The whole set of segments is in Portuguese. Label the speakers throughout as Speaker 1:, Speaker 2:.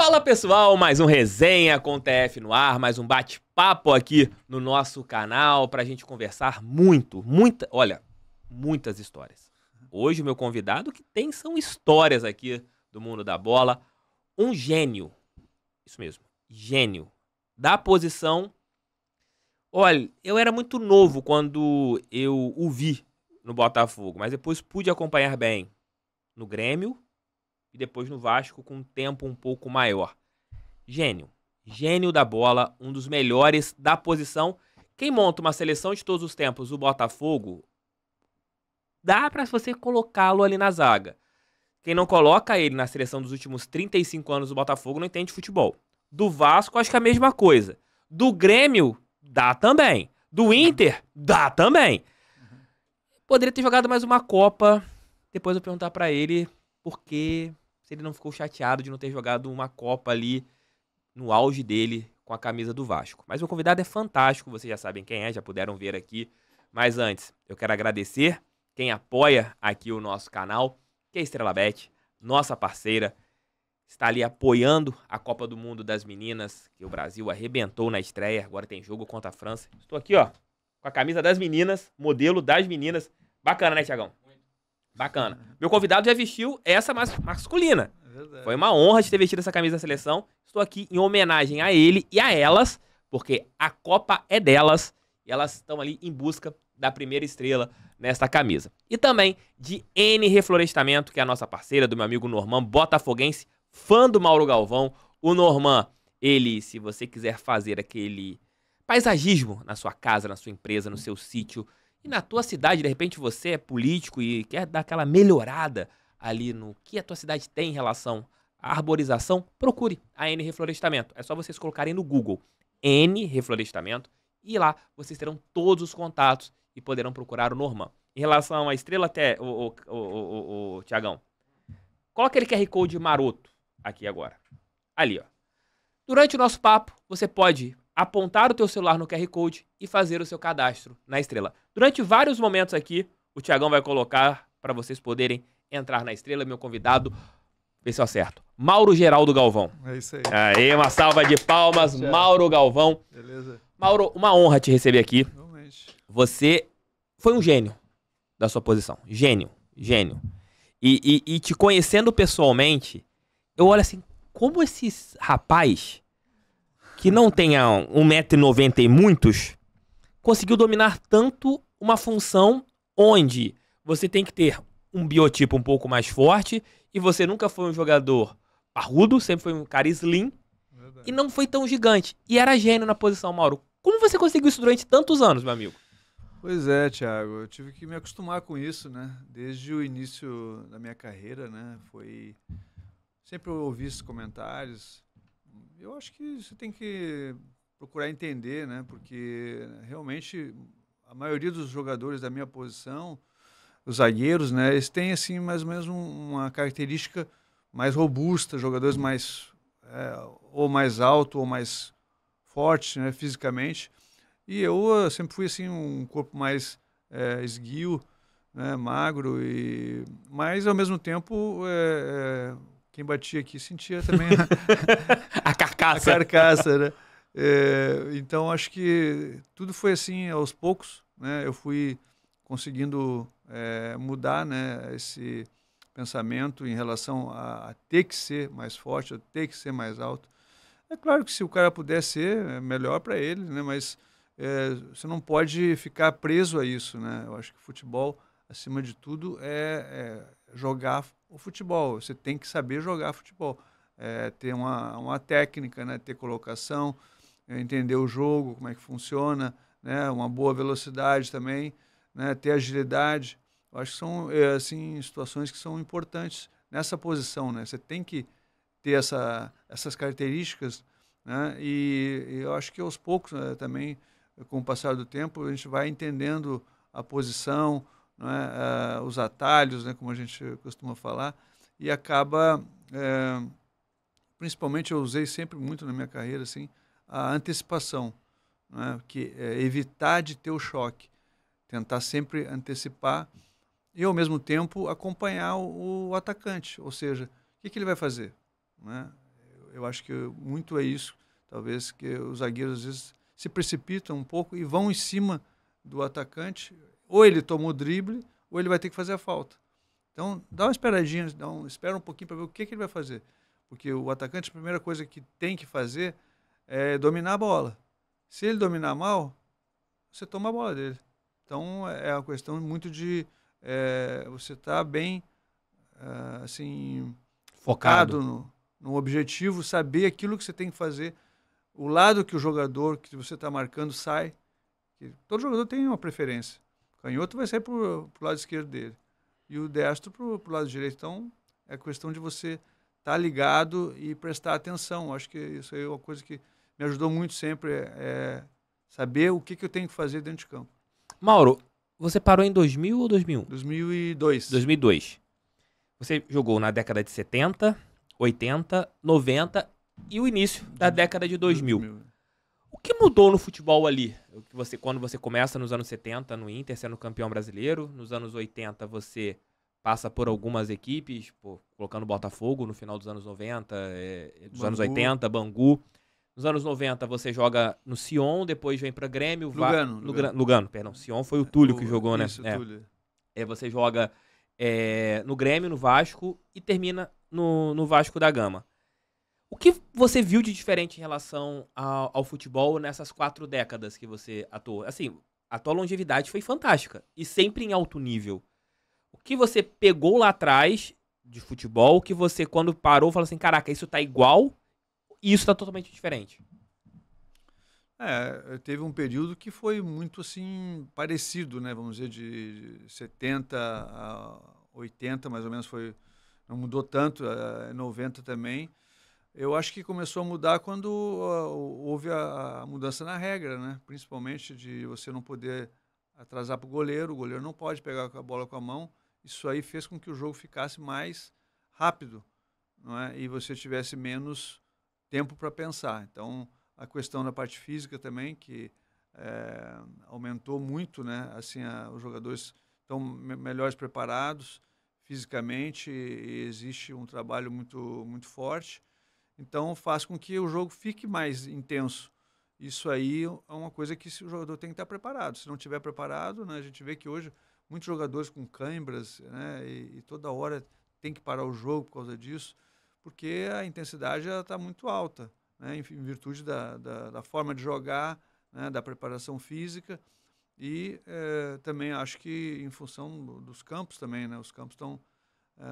Speaker 1: Fala pessoal, mais um Resenha com o TF no ar, mais um bate-papo aqui no nosso canal pra gente conversar muitas histórias. Hoje o meu convidado que tem são histórias aqui do mundo da bola, um gênio, isso mesmo, gênio da posição. Olha, eu era muito novo quando eu o vi no Botafogo, mas depois pude acompanhar bem no Grêmio e depois no Vasco com um tempo um pouco maior. Gênio da bola, um dos melhores da posição. Quem monta uma seleção de todos os tempos, o Botafogo, dá pra você colocá-lo ali na zaga. Quem não coloca ele na seleção dos últimos 35 anos do Botafogo não entende futebol. Do Vasco, acho que é a mesma coisa. Do Grêmio, dá também. Do Inter, dá também. Poderia ter jogado mais uma Copa. Depois eu perguntar pra ele por que se ele não ficou chateado de não ter jogado uma Copa ali no auge dele com a camisa do Vasco. Mas meu convidado é fantástico, vocês já sabem quem é, já puderam ver aqui. Mas antes, eu quero agradecer quem apoia aqui o nosso canal, que é a Estrela Bet, nossa parceira, está ali apoiando a Copa do Mundo das meninas, que o Brasil arrebentou na estreia, agora tem jogo contra a França. Estou aqui, ó, com a camisa das meninas, modelo das meninas. Bacana, né, Thiagão? Bacana. Meu convidado já vestiu essa masculina. Foi uma honra de ter vestido essa camisa da seleção. Estou aqui em homenagem a ele e a elas, porque a Copa é delas e elas estão ali em busca da primeira estrela nesta camisa. E também de N Reflorestamento, que é a nossa parceira, do meu amigo Norman, botafoguense, fã do Mauro Galvão. O Norman, ele, se você quiser fazer aquele paisagismo na sua casa, na sua empresa, no seu sítio e na tua cidade, de repente você é político e quer dar aquela melhorada ali no que a tua cidade tem em relação à arborização, procure a N Reflorestamento. É só vocês colocarem no Google N Reflorestamento e lá vocês terão todos os contatos e poderão procurar o Norman. Em relação à estrela, até o Thiagão, coloca aquele QR Code maroto aqui agora. Ali, ó. Durante o nosso papo, você pode apontar o teu celular no QR Code e fazer o seu cadastro na estrela. Durante vários momentos aqui, o Thiagão vai colocar para vocês poderem entrar na estrela. Meu convidado, vê se eu acerto, Mauro Geraldo Galvão.
Speaker 2: É isso aí.
Speaker 1: Aí, uma salva de palmas, Mauro Galvão.
Speaker 2: Beleza.
Speaker 1: Mauro, uma honra te receber aqui.
Speaker 2: Realmente.
Speaker 1: Você foi um gênio da sua posição. Gênio. E te conhecendo pessoalmente, eu olho assim, como esse rapaz, que não tenha 1,90 m e muitos, conseguiu dominar tanto uma função onde você tem que ter um biotipo um pouco mais forte e você nunca foi um jogador parrudo, sempre foi um cara slim.
Speaker 2: Verdade.
Speaker 1: E não foi tão gigante. E era gênio na posição, Mauro. Como você conseguiu isso durante tantos anos, meu amigo?
Speaker 2: Pois é, Thiago. Eu tive que me acostumar com isso, né? Desde o início da minha carreira, né? Sempre eu ouvi esses comentários. Eu acho que você tem que procurar entender, né? Porque realmente a maioria dos jogadores da minha posição, os zagueiros, né? Eles têm assim mais ou menos uma característica mais robusta, jogadores mais ou mais alto ou mais forte, né, fisicamente. E eu sempre fui assim um corpo mais esguio, né, magro, mas ao mesmo tempo quem batia aqui sentia também
Speaker 1: a carcaça.
Speaker 2: A carcaça, né? Então acho que tudo foi assim aos poucos, né? Eu fui conseguindo mudar, né, esse pensamento em relação a ter que ser mais forte, a ter que ser mais alto. É claro que se o cara puder ser, é melhor para ele, né? Mas você não pode ficar preso a isso, né? Eu acho que futebol, acima de tudo, é jogar o futebol. Você tem que saber jogar futebol. Ter uma técnica, né? Ter colocação, entender o jogo, como é que funciona, né? Uma boa velocidade também, né? Ter agilidade. Eu acho que são assim, situações que são importantes nessa posição, né? Você tem que ter essas características, né? E eu acho que aos poucos, né, também, com o passar do tempo, a gente vai entendendo a posição, né? Os atalhos, né? Como a gente costuma falar, e acaba, principalmente eu usei sempre muito na minha carreira, assim, a antecipação, né? Que é evitar de ter o choque, tentar sempre antecipar e, ao mesmo tempo, acompanhar o atacante. Ou seja, o que ele vai fazer, né? eu acho que muito é isso, talvez, que os zagueiros às vezes se precipitam um pouco e vão em cima do atacante, ou ele toma o drible, ou ele vai ter que fazer a falta. Então, dá uma esperadinha, espera um pouquinho para ver o que ele vai fazer. Porque o atacante, a primeira coisa que tem que fazer é dominar a bola. Se ele dominar mal, você toma a bola dele. Então, é uma questão muito de você estar bem assim, focado no objetivo, saber aquilo que você tem que fazer, o lado que o jogador que você está marcando sai. Todo jogador tem uma preferência. O canhoto vai sair para o lado esquerdo dele e o destro para o lado direito. Então, é questão de você estar ligado e prestar atenção. Acho que isso aí é uma coisa que me ajudou muito sempre, saber o que eu tenho que fazer dentro de campo.
Speaker 1: Mauro, você parou em 2000 ou 2001?
Speaker 2: 2002.
Speaker 1: 2002. Você jogou na década de 70, 80, 90 e o início da década de 2000. O que mudou no futebol ali? Quando você começa nos anos 70 no Inter, sendo campeão brasileiro, nos anos 80 você passa por algumas equipes, colocando Botafogo no final dos anos 90, dos anos 80, Bangu. Nos anos 90 você joga no Sion, depois vem para Grêmio. Lugano, perdão. Sion foi o Túlio que jogou, né?
Speaker 2: Isso, Túlio.
Speaker 1: Você joga no Grêmio, no Vasco e termina no Vasco da Gama. O que você viu de diferente em relação ao futebol nessas 4 décadas que você atuou? Assim, a tua longevidade foi fantástica e sempre em alto nível. O que você pegou lá atrás de futebol que você, quando parou, falou assim, caraca, isso tá igual e isso tá totalmente diferente?
Speaker 2: Teve um período que foi muito assim parecido, né? Vamos dizer, de 70 a 80, mais ou menos, não mudou tanto, 90 também. Eu acho que começou a mudar quando houve a mudança na regra, né? Principalmente de você não poder atrasar para o goleiro não pode pegar a bola com a mão. Isso aí fez com que o jogo ficasse mais rápido, não é? E você tivesse menos tempo para pensar. Então, a questão da parte física também, que aumentou muito, né? Assim, os jogadores estão melhores preparados fisicamente e existe um trabalho muito, muito forte. Então, faz com que o jogo fique mais intenso. Isso aí é uma coisa que o jogador tem que estar preparado. Se não estiver preparado, né, a gente vê que hoje muitos jogadores com câimbras, né, e toda hora tem que parar o jogo por causa disso, porque a intensidade está muito alta, né, em virtude da forma de jogar, né, da preparação física e também acho que em função dos campos também, né, os campos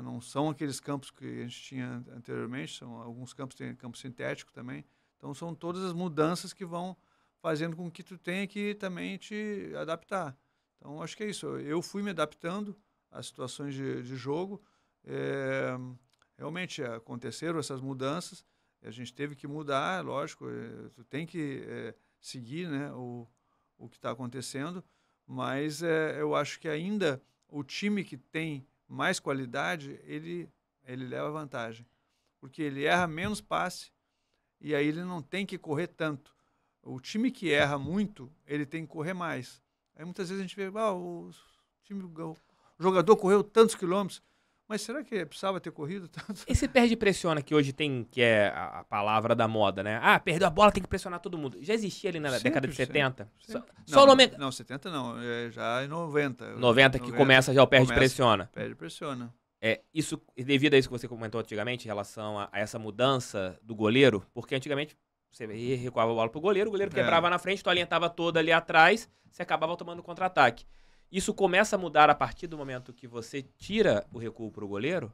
Speaker 2: não são aqueles campos que a gente tinha anteriormente, alguns campos têm campo sintético também. Então, são todas as mudanças que vão fazendo com que tu tenha que também te adaptar. Então, acho que é isso. Eu fui me adaptando às situações de jogo. Realmente aconteceram essas mudanças. A gente teve que mudar, lógico. Tu tem que seguir, né, o que está acontecendo. Mas eu acho que ainda o time que tem mais qualidade, ele leva vantagem. Porque ele erra menos passe e aí ele não tem que correr tanto. O time que erra muito, ele tem que correr mais. Aí muitas vezes a gente vê, o jogador correu tantos quilômetros, mas será que precisava ter corrido tanto?
Speaker 1: Esse perde e pressiona que hoje tem, que é a palavra da moda, né? Perdeu a bola, tem que pressionar todo mundo. Já existia ali na década de 70?
Speaker 2: Sempre.
Speaker 1: Não,
Speaker 2: 70 não, já em 90.
Speaker 1: 90 que começa já o perde e pressiona.
Speaker 2: Perde e pressiona.
Speaker 1: Isso, devido a isso que você comentou antigamente, em relação a essa mudança do goleiro, porque antigamente você recuava a bola pro goleiro, o goleiro quebrava na frente, tua linha estava toda ali atrás, você acabava tomando contra-ataque. Isso começa a mudar a partir do momento que você tira o recuo pro goleiro?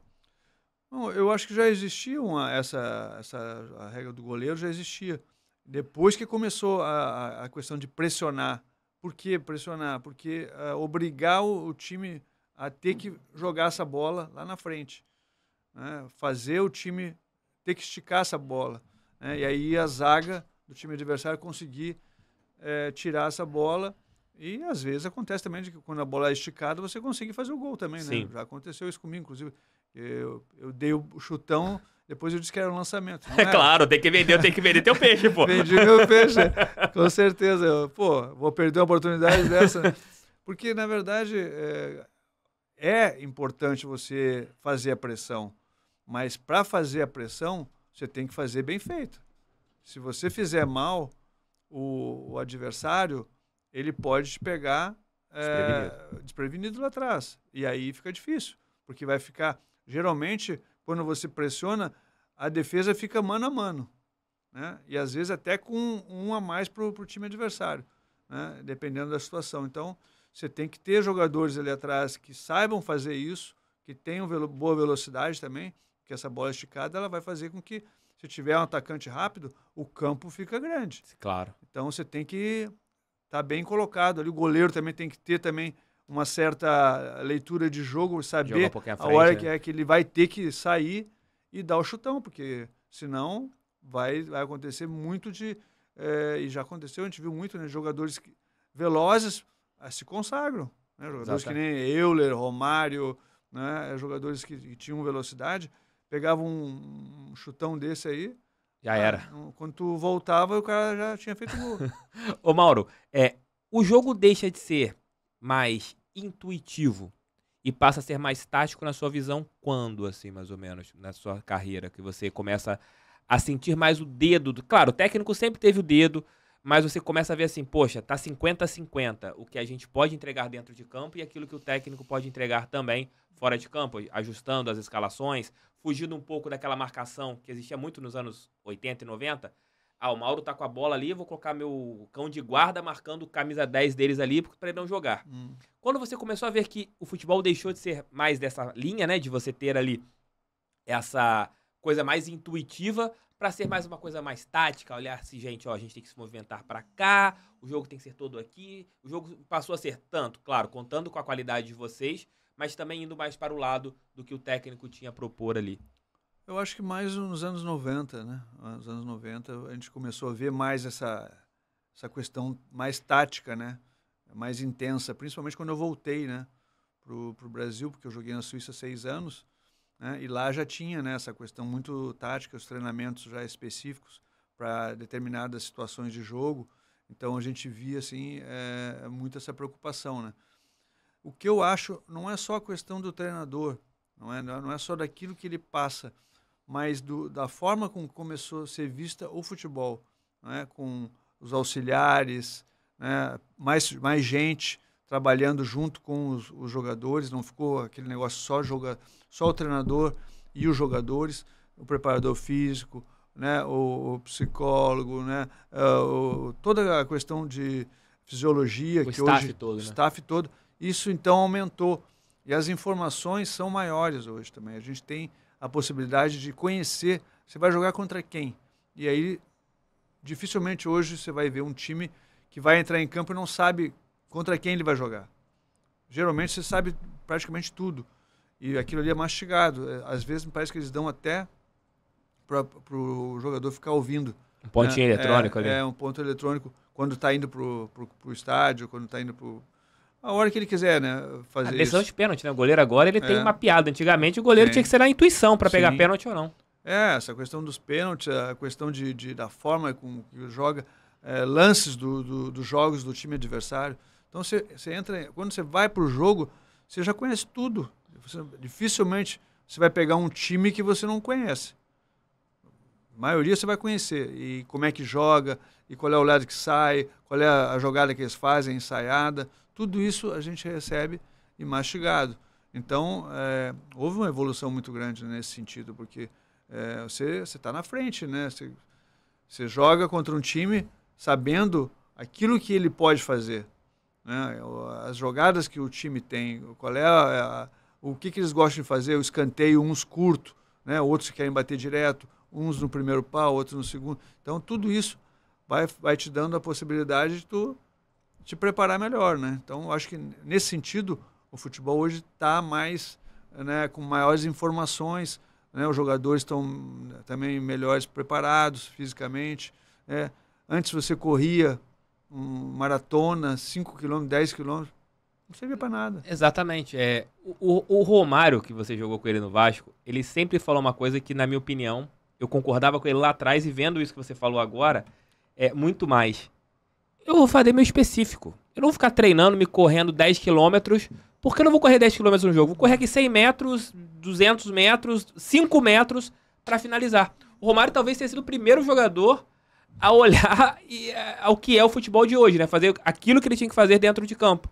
Speaker 2: Bom, eu acho que já existia a regra do goleiro, já existia. Depois que começou a questão de pressionar. Por que pressionar? Porque obrigar o time a ter que jogar essa bola lá na frente, né? Fazer o time ter que esticar essa bola, né? E aí a zaga do time adversário conseguir tirar essa bola. E às vezes acontece também de que quando a bola é esticada você consegue fazer o gol também, né? Já aconteceu isso comigo, inclusive. Eu dei o chutão, depois eu disse que era um lançamento.
Speaker 1: Claro, tem que vender teu peixe, pô.
Speaker 2: Vendi meu peixe, com certeza. Vou perder uma oportunidade dessa, né? Porque, na verdade, é importante você fazer a pressão, mas para fazer a pressão, você tem que fazer bem feito. Se você fizer mal, o adversário, ele pode te pegar desprevenido lá atrás. E aí fica difícil, porque vai ficar... Geralmente, quando você pressiona, a defesa fica mano a mano, né? E às vezes até com um a mais para o time adversário, né? Dependendo da situação. Então, você tem que ter jogadores ali atrás que saibam fazer isso, que tenham boa velocidade também, porque essa bola esticada ela vai fazer com que, se tiver um atacante rápido, o campo fica grande.
Speaker 1: Claro.
Speaker 2: Então, você tem que estar bem colocado ali. O goleiro também tem que ter também uma certa leitura de jogo, saber a hora que ele vai ter que sair e dar o chutão, porque senão vai acontecer muito de... e já aconteceu, a gente viu muito, né, jogadores velozes se consagram, né, jogadores que nem Euler, Romário, né, jogadores que tinham velocidade, pegavam um chutão desse aí,
Speaker 1: já era.
Speaker 2: Quando tu voltava, o cara já tinha feito gol.
Speaker 1: Ô Mauro, o jogo deixa de ser mais intuitivo e passa a ser mais tático na sua visão quando, assim, mais ou menos, na sua carreira, que você começa a sentir mais o dedo? Claro, o técnico sempre teve o dedo, mas você começa a ver assim, poxa, tá 50-50, o que a gente pode entregar dentro de campo e aquilo que o técnico pode entregar também fora de campo, ajustando as escalações, fugindo um pouco daquela marcação que existia muito nos anos 80 e 90. O Mauro tá com a bola ali, eu vou colocar meu cão de guarda marcando o camisa 10 deles ali para ele não jogar. Quando você começou a ver que o futebol deixou de ser mais dessa linha, né, de você ter ali essa coisa mais intuitiva para ser mais uma coisa mais tática, olhar assim, gente, a gente tem que se movimentar para cá, o jogo tem que ser todo aqui, o jogo passou a ser tanto, claro, contando com a qualidade de vocês, mas também indo mais para o lado do que o técnico tinha a propor ali.
Speaker 2: Eu acho que mais nos anos 90, né? Nos anos 90 a gente começou a ver mais essa questão mais tática, né? Mais intensa, principalmente quando eu voltei, né? Pro Brasil, porque eu joguei na Suíça 6 anos, né? E lá já tinha, né, essa questão muito tática, os treinamentos já específicos para determinadas situações de jogo. Então a gente via assim muito essa preocupação, né? O que eu acho não é só a questão do treinador, não é só daquilo que ele passa, mas da forma como começou a ser vista o futebol, né? Com os auxiliares, né? mais gente trabalhando junto com os jogadores, não ficou aquele negócio só o treinador e os jogadores, o preparador físico, né? o psicólogo, né? Toda a questão de fisiologia,
Speaker 1: o staff todo, né?
Speaker 2: Staff todo, isso então aumentou. E as informações são maiores hoje também. A gente tem a possibilidade de conhecer, você vai jogar contra quem? E aí, dificilmente hoje você vai ver um time que vai entrar em campo e não sabe contra quem ele vai jogar. Geralmente você sabe praticamente tudo. E aquilo ali é mastigado. Às vezes me parece que eles dão até para o jogador ficar ouvindo.
Speaker 1: Um pontinho eletrônico ali.
Speaker 2: Um ponto eletrônico quando está indo para o estádio, quando está indo para a hora que ele quiser, né, fazer isso. A
Speaker 1: decisão de pênalti, né? O goleiro agora ele tem mapeado. Antigamente o goleiro tinha que ser na intuição para pegar pênalti ou não.
Speaker 2: Essa questão dos pênaltis, a questão da forma com que joga, lances dos jogos do time adversário. Então você entra, quando você vai para o jogo, você já conhece tudo. Dificilmente você vai pegar um time que você não conhece. A maioria você vai conhecer. E como é que joga, e qual é o lado que sai, qual é a jogada que eles fazem, a ensaiada. Tudo isso a gente recebe e mastigado. Então, houve uma evolução muito grande nesse sentido, porque você está na frente, né? Você joga contra um time sabendo aquilo que ele pode fazer, né? As jogadas que o time tem, qual é o que eles gostam de fazer, o escanteio, uns curto, né? Outros que querem bater direto, uns no primeiro pau, outros no segundo. Então, tudo isso vai te dando a possibilidade de tu te preparar melhor, né? Então, eu acho que nesse sentido o futebol hoje está mais, né, com maiores informações, né? Os jogadores estão também melhores preparados fisicamente, né? Antes você corria maratona, 5 km, 10 km, não servia para nada.
Speaker 1: Exatamente. O Romário, que você jogou com ele no Vasco, ele sempre falou uma coisa que, na minha opinião, eu concordava com ele lá atrás, e vendo isso que você falou agora, muito mais. Eu vou fazer meu específico. Eu não vou ficar treinando, me correndo 10 quilômetros, porque eu não vou correr 10 quilômetros no jogo. Vou correr aqui 100 metros, 200 metros, 5 metros para finalizar. O Romário talvez tenha sido o primeiro jogador a olhar ao que é o futebol de hoje, né? Fazer aquilo que ele tinha que fazer dentro de campo.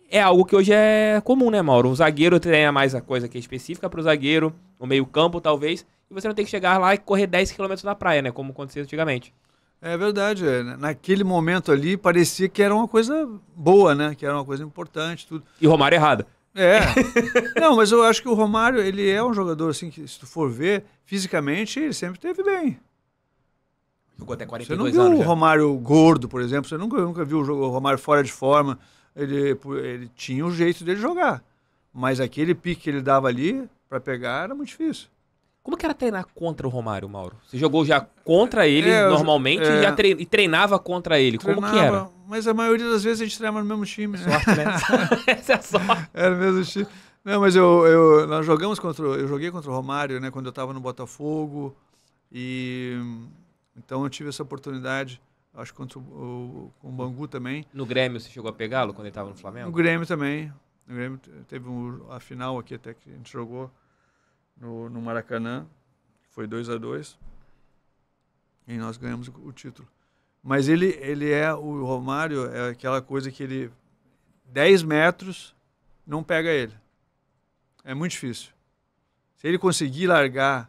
Speaker 1: É algo que hoje é comum, né, Mauro? O zagueiro tem mais a coisa que é específica para o zagueiro, o meio-campo, talvez, e você não tem que chegar lá e correr 10 km na praia, né? Como acontecia antigamente.
Speaker 2: É verdade. Naquele momento ali, parecia que era uma coisa boa, né? Que era uma coisa importante, tudo.
Speaker 1: E Romário errado.
Speaker 2: Não, mas eu acho que o Romário, ele é um jogador, assim, que se tu for ver, fisicamente, ele sempre esteve bem.
Speaker 1: Jogou até
Speaker 2: Você
Speaker 1: 42
Speaker 2: não viu
Speaker 1: anos
Speaker 2: o
Speaker 1: já.
Speaker 2: Romário gordo, por exemplo, você nunca viu o Romário fora de forma. Ele tinha o jeito dele jogar. Mas aquele pique que ele dava ali, pra pegar, era muito difícil.
Speaker 1: Como que era treinar contra o Romário, Mauro? Você jogou já contra ele normalmente
Speaker 2: é.
Speaker 1: e já treinava contra ele. Como que era?
Speaker 2: Mas a maioria das vezes a gente treinava no mesmo time, né?
Speaker 1: Sorte, né? Essa é a sorte.
Speaker 2: Era o mesmo time. Não, mas nós jogamos eu joguei contra o Romário, né, quando eu estava no Botafogo. Então eu tive essa oportunidade, acho que contra com o Bangu também.
Speaker 1: No Grêmio você chegou a pegá-lo quando ele estava no Flamengo?
Speaker 2: No Grêmio também. No Grêmio teve a final aqui até que a gente jogou no Maracanã, foi 2-2, e nós ganhamos o título. Mas o Romário é aquela coisa que ele, 10 metros, não pega ele. É muito difícil. Se ele conseguir largar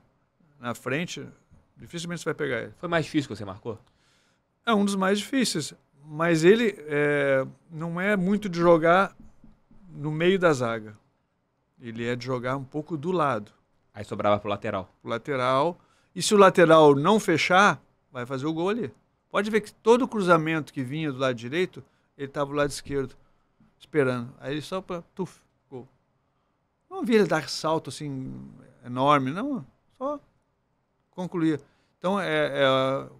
Speaker 2: na frente, dificilmente você vai pegar ele.
Speaker 1: Foi mais difícil que você marcou?
Speaker 2: É um dos mais difíceis, mas ele não é muito de jogar no meio da zaga. Ele é de jogar um pouco do lado.
Speaker 1: Aí sobrava pro lateral.
Speaker 2: O lateral. E se o lateral não fechar, vai fazer o gol ali. Pode ver que todo o cruzamento que vinha do lado direito, ele estava do lado esquerdo, esperando. Aí ele só para gol. Não vi ele dar salto assim enorme, não. Só concluía. Então,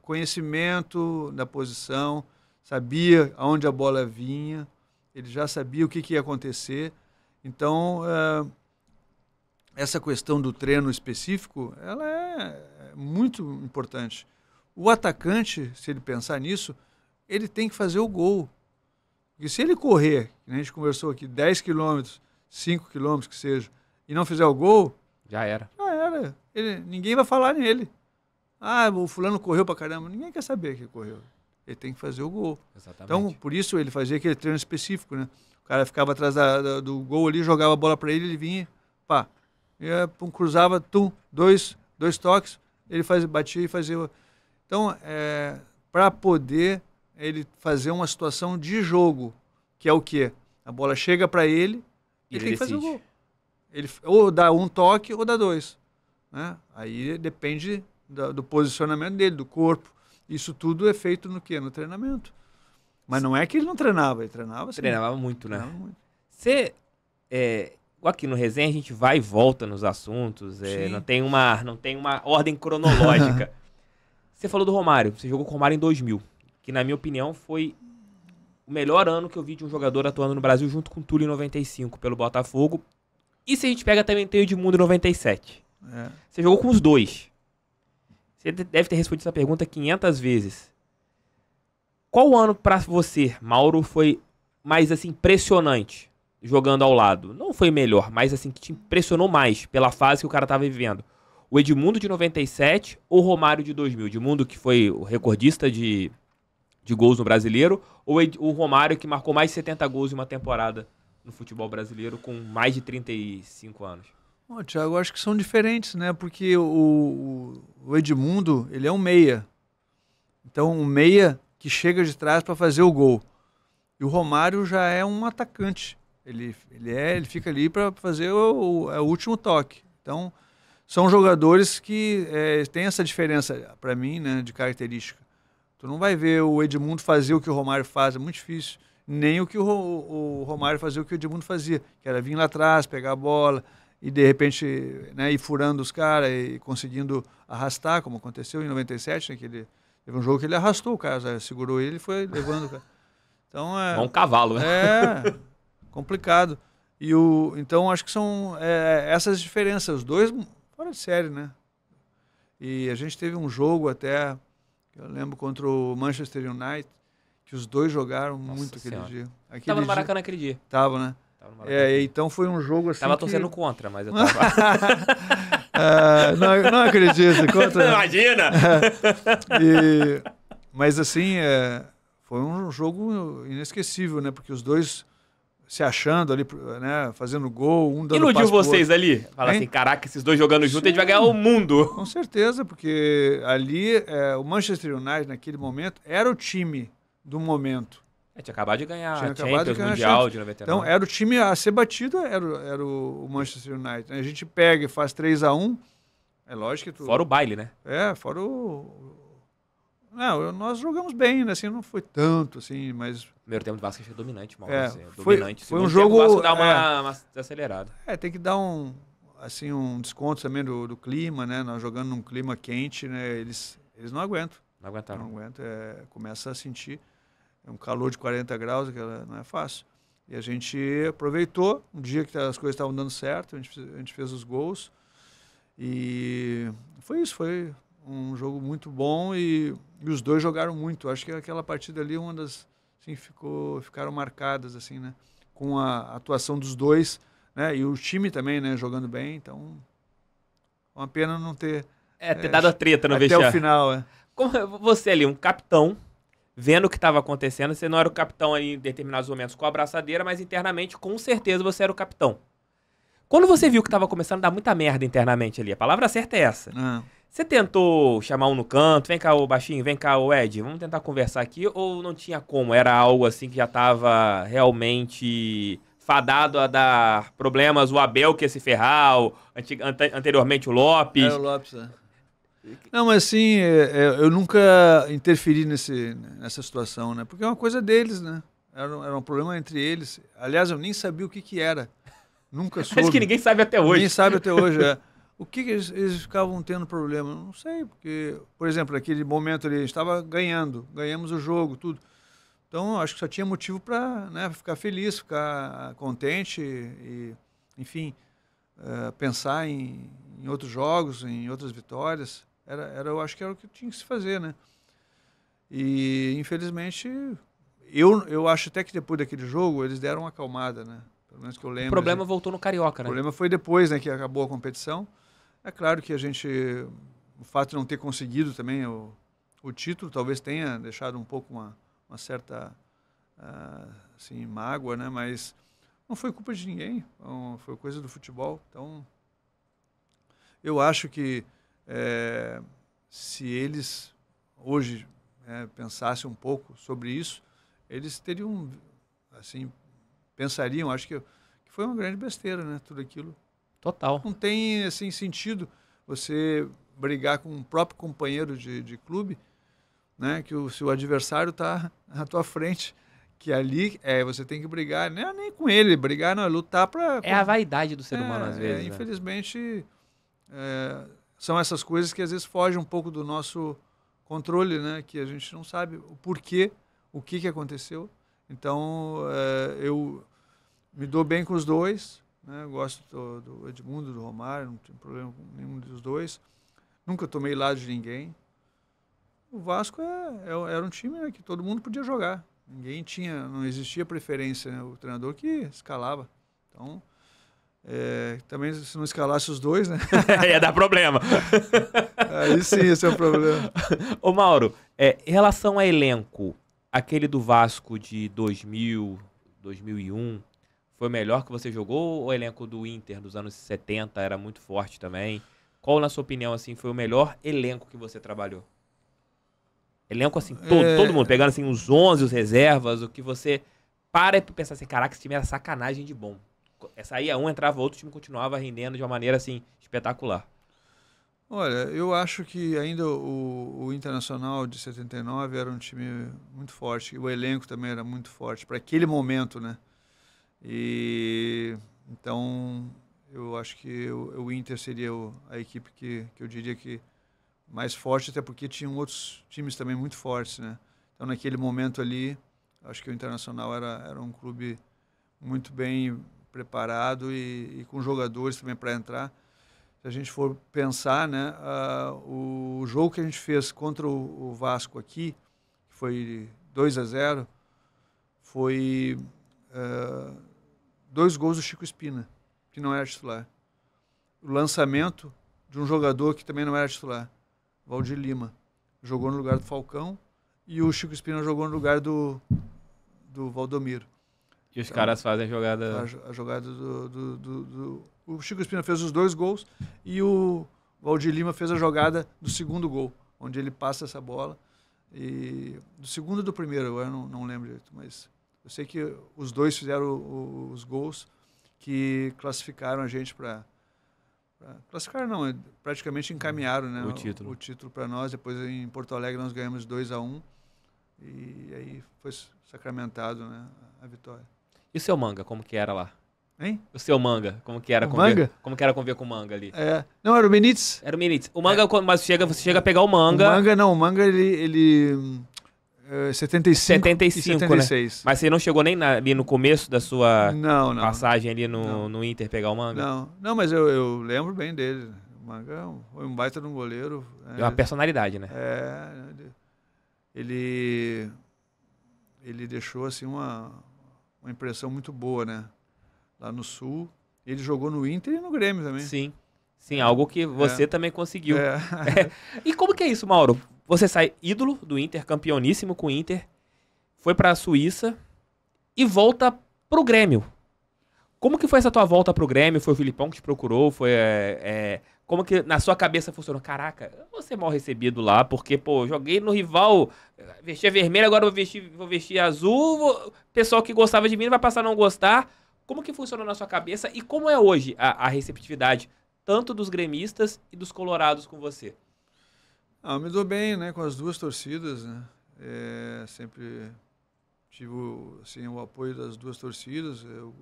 Speaker 2: conhecimento da posição, sabia aonde a bola vinha, ele já sabia o que ia acontecer. Então, essa questão do treino específico, ela é muito importante. O atacante, se ele pensar nisso, ele tem que fazer o gol. Porque se ele correr, que a gente conversou aqui, 10 quilômetros, 5 quilômetros que seja, e não fizer o gol...
Speaker 1: Já era.
Speaker 2: Ninguém vai falar nele. Ah, o fulano correu pra caramba. Ninguém quer saber que ele correu. Ele tem que fazer o gol.
Speaker 1: Exatamente.
Speaker 2: Então, por isso ele fazia aquele treino específico, né? O cara ficava atrás do gol ali, jogava a bola para ele vinha, pá. Cruzava, dois toques, ele batia e fazia. Então, para poder ele fazer uma situação de jogo, que é o quê? A bola chega para ele e ele tem que fazer o gol. Ele ou dá um toque ou dá dois. Né? Aí depende do posicionamento dele, do corpo. Isso tudo é feito no quê? No treinamento. Mas não é que ele não treinava, ele treinava sim.
Speaker 1: Treinava muito, né?
Speaker 2: Treinava muito.
Speaker 1: Você, aqui no Resenha, a gente vai e volta nos assuntos, não tem uma ordem cronológica. Você falou do Romário, você jogou com o Romário em 2000, que na minha opinião foi o melhor ano que eu vi de um jogador atuando no Brasil junto com o Túlio em 95 pelo Botafogo. E se a gente pega também tem o Edmundo em 97. Você jogou com os dois. Você deve ter respondido essa pergunta 500 vezes. Qual ano pra você, Mauro, foi mais assim impressionante jogando ao lado? Não foi melhor, mas assim que te impressionou mais pela fase que o cara tava vivendo. O Edmundo de 97 ou o Romário de 2000? Edmundo que foi o recordista de gols no Brasileiro ou o Romário que marcou mais de 70 gols em uma temporada no futebol brasileiro com mais de 35 anos?
Speaker 2: Thiago, eu acho que são diferentes, né? Porque o Edmundo, ele é um meia. Então, um meia que chega de trás para fazer o gol. E o Romário já é um atacante. Ele fica ali para fazer o último toque. Então, são jogadores que têm essa diferença, para mim, né, de característica. Tu não vai ver o Edmundo fazer o que o Romário faz, é muito difícil. Nem o que o Romário fazia o que o Edmundo fazia, que era vir lá atrás, pegar a bola e, de repente, né, ir furando os caras e conseguindo arrastar, como aconteceu em 97, né, que ele... Teve um jogo que ele arrastou o cara, segurou ele e foi levando o cara. Então,
Speaker 1: um cavalo, né?
Speaker 2: Complicado. Então, acho que são essas diferenças. Os dois fora de série, né? E a gente teve um jogo até, eu lembro, contra o Manchester United, que os dois jogaram muito aquele dia.
Speaker 1: Tava no Maracanã aquele dia.
Speaker 2: Tava, né? Então foi um jogo assim.
Speaker 1: Tava torcendo contra, mas eu tava.
Speaker 2: Não acredito.
Speaker 1: Imagina!
Speaker 2: Mas assim, foi um jogo inesquecível, né? Porque os dois se achando ali, né? Fazendo gol, um dando
Speaker 1: Iludiu
Speaker 2: passe pro
Speaker 1: vocês
Speaker 2: outro.
Speaker 1: ali? Fala
Speaker 2: Hein?
Speaker 1: assim, caraca, esses dois jogando junto, a gente vai
Speaker 2: Sim.
Speaker 1: ganhar o mundo.
Speaker 2: Com certeza, porque ali o Manchester United, naquele momento, era o time do momento.
Speaker 1: Tinha acabado de ganhar
Speaker 2: Tinha
Speaker 1: a
Speaker 2: acabado de
Speaker 1: Champions
Speaker 2: ganhar a
Speaker 1: Mundial
Speaker 2: Champions.
Speaker 1: de 99.
Speaker 2: Então, era o time a ser batido, era o Manchester United. A gente pega e faz 3-1, é lógico que
Speaker 1: Fora o baile, né?
Speaker 2: fora o... Não, nós jogamos bem, né? Assim, não foi tanto, assim, mas...
Speaker 1: O primeiro tempo do Vasco achei dominante, mal.
Speaker 2: Dominante. Foi um
Speaker 1: Segundo
Speaker 2: jogo...
Speaker 1: tempo, o Vasco dá uma acelerada.
Speaker 2: Tem que dar um desconto também do clima, né? Nós jogando num clima quente, né? Eles não aguentam.
Speaker 1: Não aguentaram.
Speaker 2: Não aguentam, começa a sentir um calor de 40 graus, que não é fácil. E a gente aproveitou, um dia que as coisas estavam dando certo, a gente fez os gols. E foi isso, foi um jogo muito bom e os dois jogaram muito. Acho que aquela partida ali, uma das, assim, ficaram marcadas, assim, né? Com a atuação dos dois, né? E o time também, né? Jogando bem, então uma pena não ter...
Speaker 1: ter dado a treta no
Speaker 2: até
Speaker 1: vestiário.
Speaker 2: o final,
Speaker 1: Como você ali, um capitão, vendo o que estava acontecendo, você não era o capitão ali em determinados momentos com a abraçadeira, mas internamente, com certeza, você era o capitão. Quando você viu que estava começando a dar muita merda internamente ali, a palavra certa é essa. Você tentou chamar um no canto, vem cá o baixinho, vem cá o Ed, vamos tentar conversar aqui, ou não tinha como? Era algo assim que já estava realmente fadado a dar problemas, o Abel que ia se ferrar, anteriormente o Lopes.
Speaker 2: Era o Lopes, Não, mas assim, eu nunca interferi nessa situação, né? Porque é uma coisa deles, né? Era um problema entre eles. Aliás, eu nem sabia o que era. Nunca soube.
Speaker 1: Acho que ninguém sabe até hoje.
Speaker 2: Ninguém sabe até hoje, O que eles ficavam tendo problema? Não sei, porque, por exemplo, naquele momento ali, a gente estava ganhamos o jogo, tudo. Então, acho que só tinha motivo para, né, ficar feliz, ficar contente e enfim, pensar em outros jogos, em outras vitórias. Eu acho que era o que tinha que se fazer, né? E, infelizmente, eu acho até que depois daquele jogo, eles deram uma acalmada, né? Pelo menos que eu lembro.
Speaker 1: O problema voltou no Carioca, né?
Speaker 2: O problema foi depois, né, que acabou a competição. É claro que o fato de não ter conseguido também o título, talvez tenha deixado um pouco uma certa, assim, mágoa, né? Mas não foi culpa de ninguém, foi coisa do futebol. Então, eu acho que se eles hoje pensassem um pouco sobre isso, eles teriam, assim, pensariam, acho que foi uma grande besteira, né? Tudo aquilo.
Speaker 1: Total.
Speaker 2: Não tem, assim, sentido você brigar com um próprio companheiro de clube, né? Que se o adversário está à tua frente, que ali você tem que brigar, não é nem com ele, brigar não, é lutar para...
Speaker 1: É a vaidade do ser humano, às vezes, né?
Speaker 2: Infelizmente, são essas coisas que às vezes fogem um pouco do nosso controle, né? Que a gente não sabe o porquê, o que aconteceu. Então, eu me dou bem com os dois, né? Gosto do Edmundo, do Romário, não tenho problema com nenhum dos dois. Nunca tomei lado de ninguém. O Vasco era um time, né, que todo mundo podia jogar. Não existia preferência, né? O treinador que escalava. Então, também se não escalasse os dois, né?
Speaker 1: Ia dar problema.
Speaker 2: Aí sim, esse é o problema.
Speaker 1: Ô Mauro, em relação a elenco, aquele do Vasco de 2000, 2001, foi o melhor que você jogou? Ou o elenco do Inter dos anos 70 era muito forte também? Qual, na sua opinião, assim, foi o melhor elenco que você trabalhou? Elenco, assim, todo mundo, pegando assim os 11, os reservas, o que você para e pensa assim, caraca, esse time era sacanagem de bom. Saía um, entrava outro, o time continuava rendendo de uma maneira, assim, espetacular.
Speaker 2: Olha, eu acho que ainda o Internacional de 79 era um time muito forte. O elenco também era muito forte para aquele momento, né? E então eu acho que o Inter seria a equipe que eu diria que mais forte, até porque tinham outros times também muito fortes, né? Então naquele momento ali, acho que o Internacional era um clube muito bem preparado e com jogadores também para entrar. Se a gente for pensar, né, o jogo que a gente fez contra o Vasco aqui, que foi 2-0, foi 2 gols do Chico Espina, que não era titular. O lançamento de um jogador que também não era titular, Valdir Lima. Jogou no lugar do Falcão e o Chico Espina jogou no lugar do Valdomiro.
Speaker 1: E os caras fazem a jogada...
Speaker 2: A jogada o Chico Espina fez os 2 gols e o Valdir Lima fez a jogada do segundo gol, onde ele passa essa bola. E do segundo e do primeiro, eu não lembro direito, mas eu sei que os 2 fizeram os gols que classificaram a gente para... Classificaram não, praticamente encaminharam, né, o título para nós. Depois em Porto Alegre nós ganhamos 2-1 e aí foi sacramentado, né, a vitória.
Speaker 1: E o seu Manga, como que era lá?
Speaker 2: Hein?
Speaker 1: O seu Manga, como que era como que era conviver com o Manga ali?
Speaker 2: Não, era o Benítez.
Speaker 1: Era o Benítez. O Manga, mas você chega a pegar o Manga...
Speaker 2: O Manga ele 75
Speaker 1: e 76. Né? Mas você não chegou nem ali no começo da sua passagem ali no Inter pegar o Manga?
Speaker 2: Não, mas eu lembro bem dele. O Manga foi um baita de um goleiro.
Speaker 1: É uma personalidade, né?
Speaker 2: Ele deixou assim uma impressão muito boa, né? Lá no Sul. Ele jogou no Inter e no Grêmio também.
Speaker 1: Sim, algo que você também conseguiu. E como que é isso, Mauro? Você sai ídolo do Inter, campeoníssimo com o Inter, foi pra Suíça e volta pro Grêmio. Como que foi essa tua volta pro Grêmio? Foi o Filipão que te procurou? Como que na sua cabeça funcionou? Caraca, eu vou ser mal recebido lá, porque, pô, joguei no rival, vestia vermelho, agora vou vestir azul, o pessoal que gostava de mim vai passar a não gostar. Como que funcionou na sua cabeça e como é hoje a receptividade, tanto dos gremistas e dos colorados com você?
Speaker 2: Eu me dou bem, né, com as 2 torcidas, né? Sempre tive assim, o apoio das 2 torcidas, eu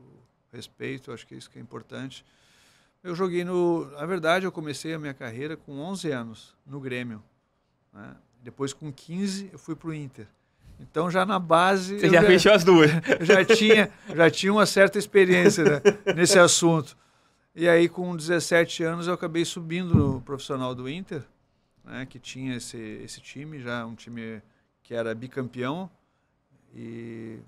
Speaker 2: respeito, acho que é isso que é importante. Eu joguei na verdade, eu comecei a minha carreira com 11 anos no Grêmio, né? Depois, com 15, eu fui para o Inter. Então, já na base...
Speaker 1: Você já fechou as 2.
Speaker 2: já tinha uma certa experiência, né, nesse assunto. E aí, com 17 anos, eu acabei subindo no profissional do Inter, né, que tinha esse time, já um time que era bicampeão, e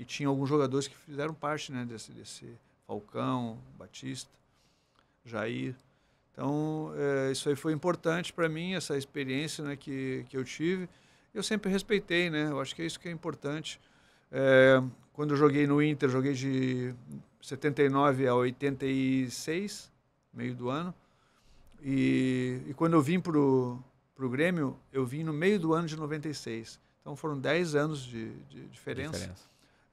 Speaker 2: tinha alguns jogadores que fizeram parte, né, desse Falcão, Batista, Jair. Então, isso aí foi importante para mim, essa experiência, né, que eu tive. Eu sempre respeitei, né, eu acho que é isso que é importante. Quando eu joguei no Inter, joguei de 79 a 86, meio do ano, e quando eu vim pro Grêmio, eu vim no meio do ano de 96. Então foram 10 anos de diferença.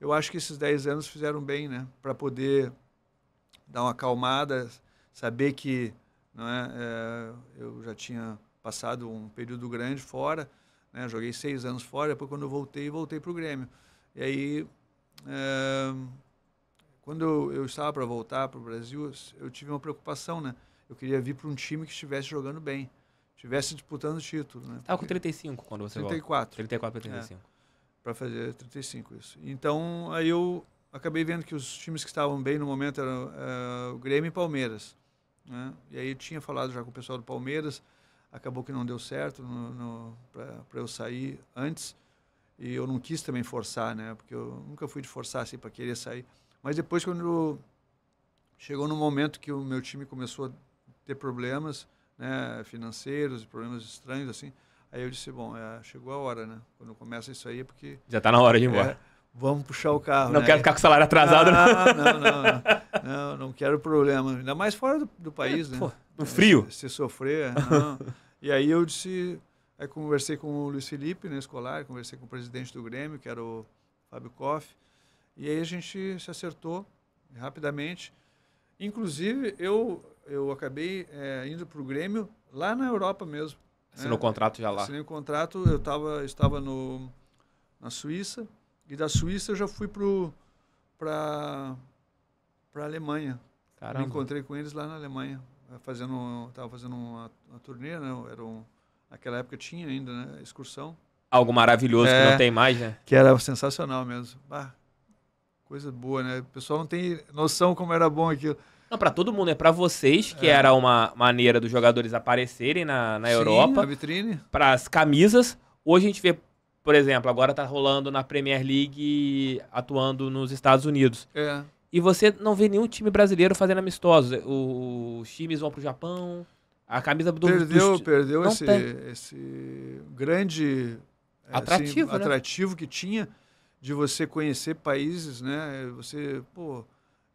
Speaker 2: Eu acho que esses 10 anos fizeram bem, né? Para poder dar uma acalmada, saber que eu já tinha passado um período grande fora, né? Joguei 6 anos fora, depois quando eu voltei para o Grêmio. E aí, quando eu estava para voltar para o Brasil, eu tive uma preocupação, né? Eu queria vir para um time que estivesse jogando bem, estivesse disputando o título, né?
Speaker 1: Estava com 35 quando você
Speaker 2: 34.
Speaker 1: Volta. 34 para 35.
Speaker 2: Para fazer 35, isso. Então, aí eu acabei vendo que os times que estavam bem no momento eram o Grêmio e Palmeiras, né? E aí eu tinha falado já com o pessoal do Palmeiras, acabou que não deu certo para eu sair antes, e eu não quis também forçar, né? Porque eu nunca fui de forçar assim para querer sair. Mas depois, quando chegou no momento que o meu time começou a ter problemas, né, financeiros, problemas estranhos, assim, aí eu disse, bom, chegou a hora, né? Quando começa isso aí é porque...
Speaker 1: Já está na hora de ir embora.
Speaker 2: Vamos puxar o carro,
Speaker 1: Não
Speaker 2: né?
Speaker 1: quero ficar com o salário atrasado,
Speaker 2: não quero problema. Ainda mais fora do país, né?
Speaker 1: Pô, no frio.
Speaker 2: Se sofrer, não. E aí eu disse... Aí conversei com o Luiz Felipe, né, escolar, conversei com o presidente do Grêmio, que era o Fábio Koff, e aí a gente se acertou rapidamente. Inclusive, eu acabei indo para o Grêmio lá na Europa mesmo.
Speaker 1: Assinou o contrato já lá?
Speaker 2: Assinei o contrato, eu estava na Suíça, e da Suíça eu já fui para a Alemanha.
Speaker 1: Caramba.
Speaker 2: Me encontrei com eles lá na Alemanha, estava fazendo uma turnê, né? Naquela época tinha ainda, né, excursão.
Speaker 1: Algo maravilhoso que não tem mais, né?
Speaker 2: Que era sensacional mesmo. Coisa boa, né? O pessoal não tem noção como era bom aquilo.
Speaker 1: Não, para todo mundo, para vocês, que era uma maneira dos jogadores aparecerem na Europa.
Speaker 2: Na vitrine.
Speaker 1: Para as camisas. Hoje a gente vê, por exemplo, agora tá rolando na Premier League, atuando nos Estados Unidos. E você não vê nenhum time brasileiro fazendo amistosos. Os times vão pro Japão. A camisa
Speaker 2: Perdeu
Speaker 1: não
Speaker 2: esse grande
Speaker 1: atrativo,
Speaker 2: assim,
Speaker 1: né?
Speaker 2: atrativo que tinha de você conhecer países, né? Você, pô,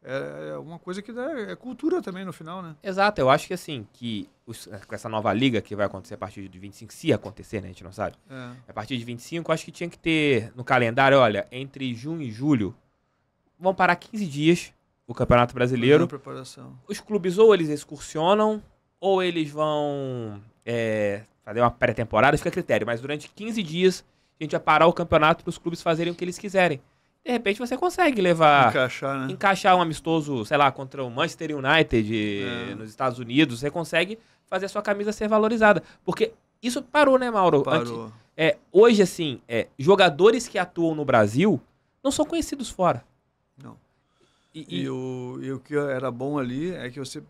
Speaker 2: é uma coisa que é cultura também no final, né?
Speaker 1: Exato, eu acho que assim, com essa nova liga que vai acontecer a partir de 25, se acontecer, né, a gente não sabe. A partir de 25, eu acho que tinha que ter no calendário, olha, entre junho e julho, vão parar 15 dias o Campeonato Brasileiro.
Speaker 2: Preparação.
Speaker 1: Os clubes ou eles excursionam, ou eles vão fazer uma pré-temporada, fica a critério, mas durante 15 dias a gente vai parar o campeonato para os clubes fazerem o que eles quiserem. De repente você consegue encaixar um amistoso, sei lá, contra o Manchester United nos Estados Unidos. Você consegue fazer a sua camisa ser valorizada. Porque isso parou, né, Mauro?
Speaker 2: Parou.
Speaker 1: Hoje, assim, jogadores que atuam no Brasil não são conhecidos fora.
Speaker 2: Não. E o que era bom ali é que você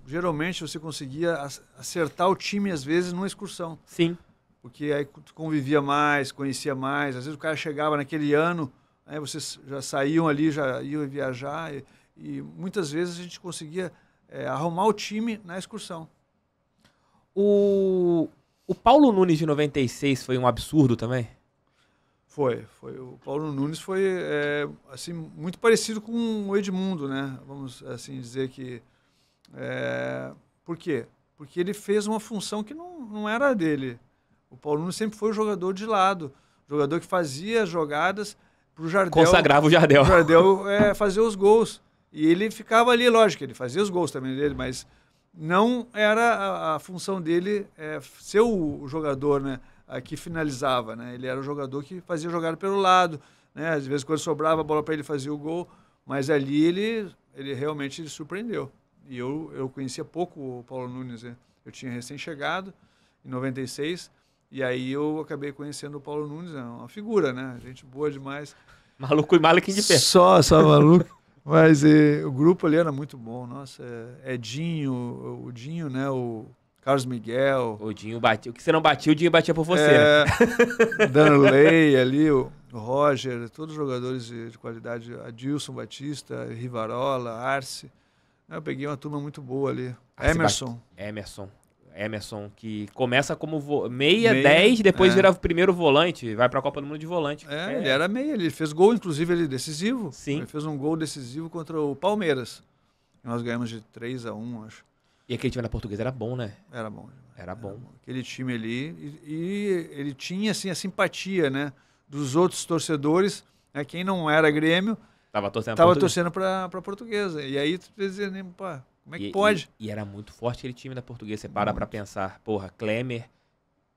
Speaker 2: geralmente você conseguia acertar o time, às vezes, numa excursão.
Speaker 1: Sim.
Speaker 2: Porque aí tu convivia mais, conhecia mais. Às vezes o cara chegava naquele ano... Aí vocês já saíam ali, já iam viajar e muitas vezes a gente conseguia arrumar o time na excursão.
Speaker 1: O Paulo Nunes de 96 foi um absurdo também?
Speaker 2: Foi. O Paulo Nunes foi assim, muito parecido com o Edmundo, né? Vamos assim dizer que... por quê? Porque ele fez uma função que não era dele. O Paulo Nunes sempre foi o jogador de lado, jogador que fazia jogadas... Pro Jardel,
Speaker 1: consagrava o Jardel.
Speaker 2: O Jardel fazia os gols. E ele ficava ali, lógico, ele fazia os gols também dele, mas não era a função dele ser o jogador, né, que finalizava. Né? Ele era o jogador que fazia jogada pelo lado. Né? Às vezes, quando sobrava a bola para ele, fazia o gol. Mas ali ele realmente surpreendeu. E eu conhecia pouco o Paulo Nunes. Né? Eu tinha recém-chegado, em 96. E aí eu acabei conhecendo o Paulo Nunes, uma figura, né? Gente boa demais.
Speaker 1: Maluco e Malequim de pé.
Speaker 2: Só maluco. Mas o grupo ali era muito bom. Nossa, Edinho, o Dinho, né? O Carlos Miguel.
Speaker 1: O Dinho batia. O que você não batia, o Dinho batia por você, né?
Speaker 2: Danley ali, o Roger, todos os jogadores de qualidade. Adilson Batista, Rivarola, Arce. Eu peguei uma turma muito boa ali. Emerson, que
Speaker 1: começa como meia, 10, depois vira o primeiro volante, vai pra Copa do Mundo de volante.
Speaker 2: Ele era meia, ele fez gol, inclusive, ele decisivo.
Speaker 1: Sim.
Speaker 2: Ele fez um gol decisivo contra o Palmeiras. Nós ganhamos de 3-1, acho.
Speaker 1: E aquele time na Portuguesa era bom, né?
Speaker 2: Era bom.
Speaker 1: Era bom.
Speaker 2: Aquele time ali, e ele tinha, assim, a simpatia, né, dos outros torcedores, né, quem não era Grêmio, tava torcendo pra Portuguesa. E aí tu dizia, né, pá, como é que pode?
Speaker 1: E era muito forte aquele time da Portuguesa. Você para pra pensar. Porra, Klemer,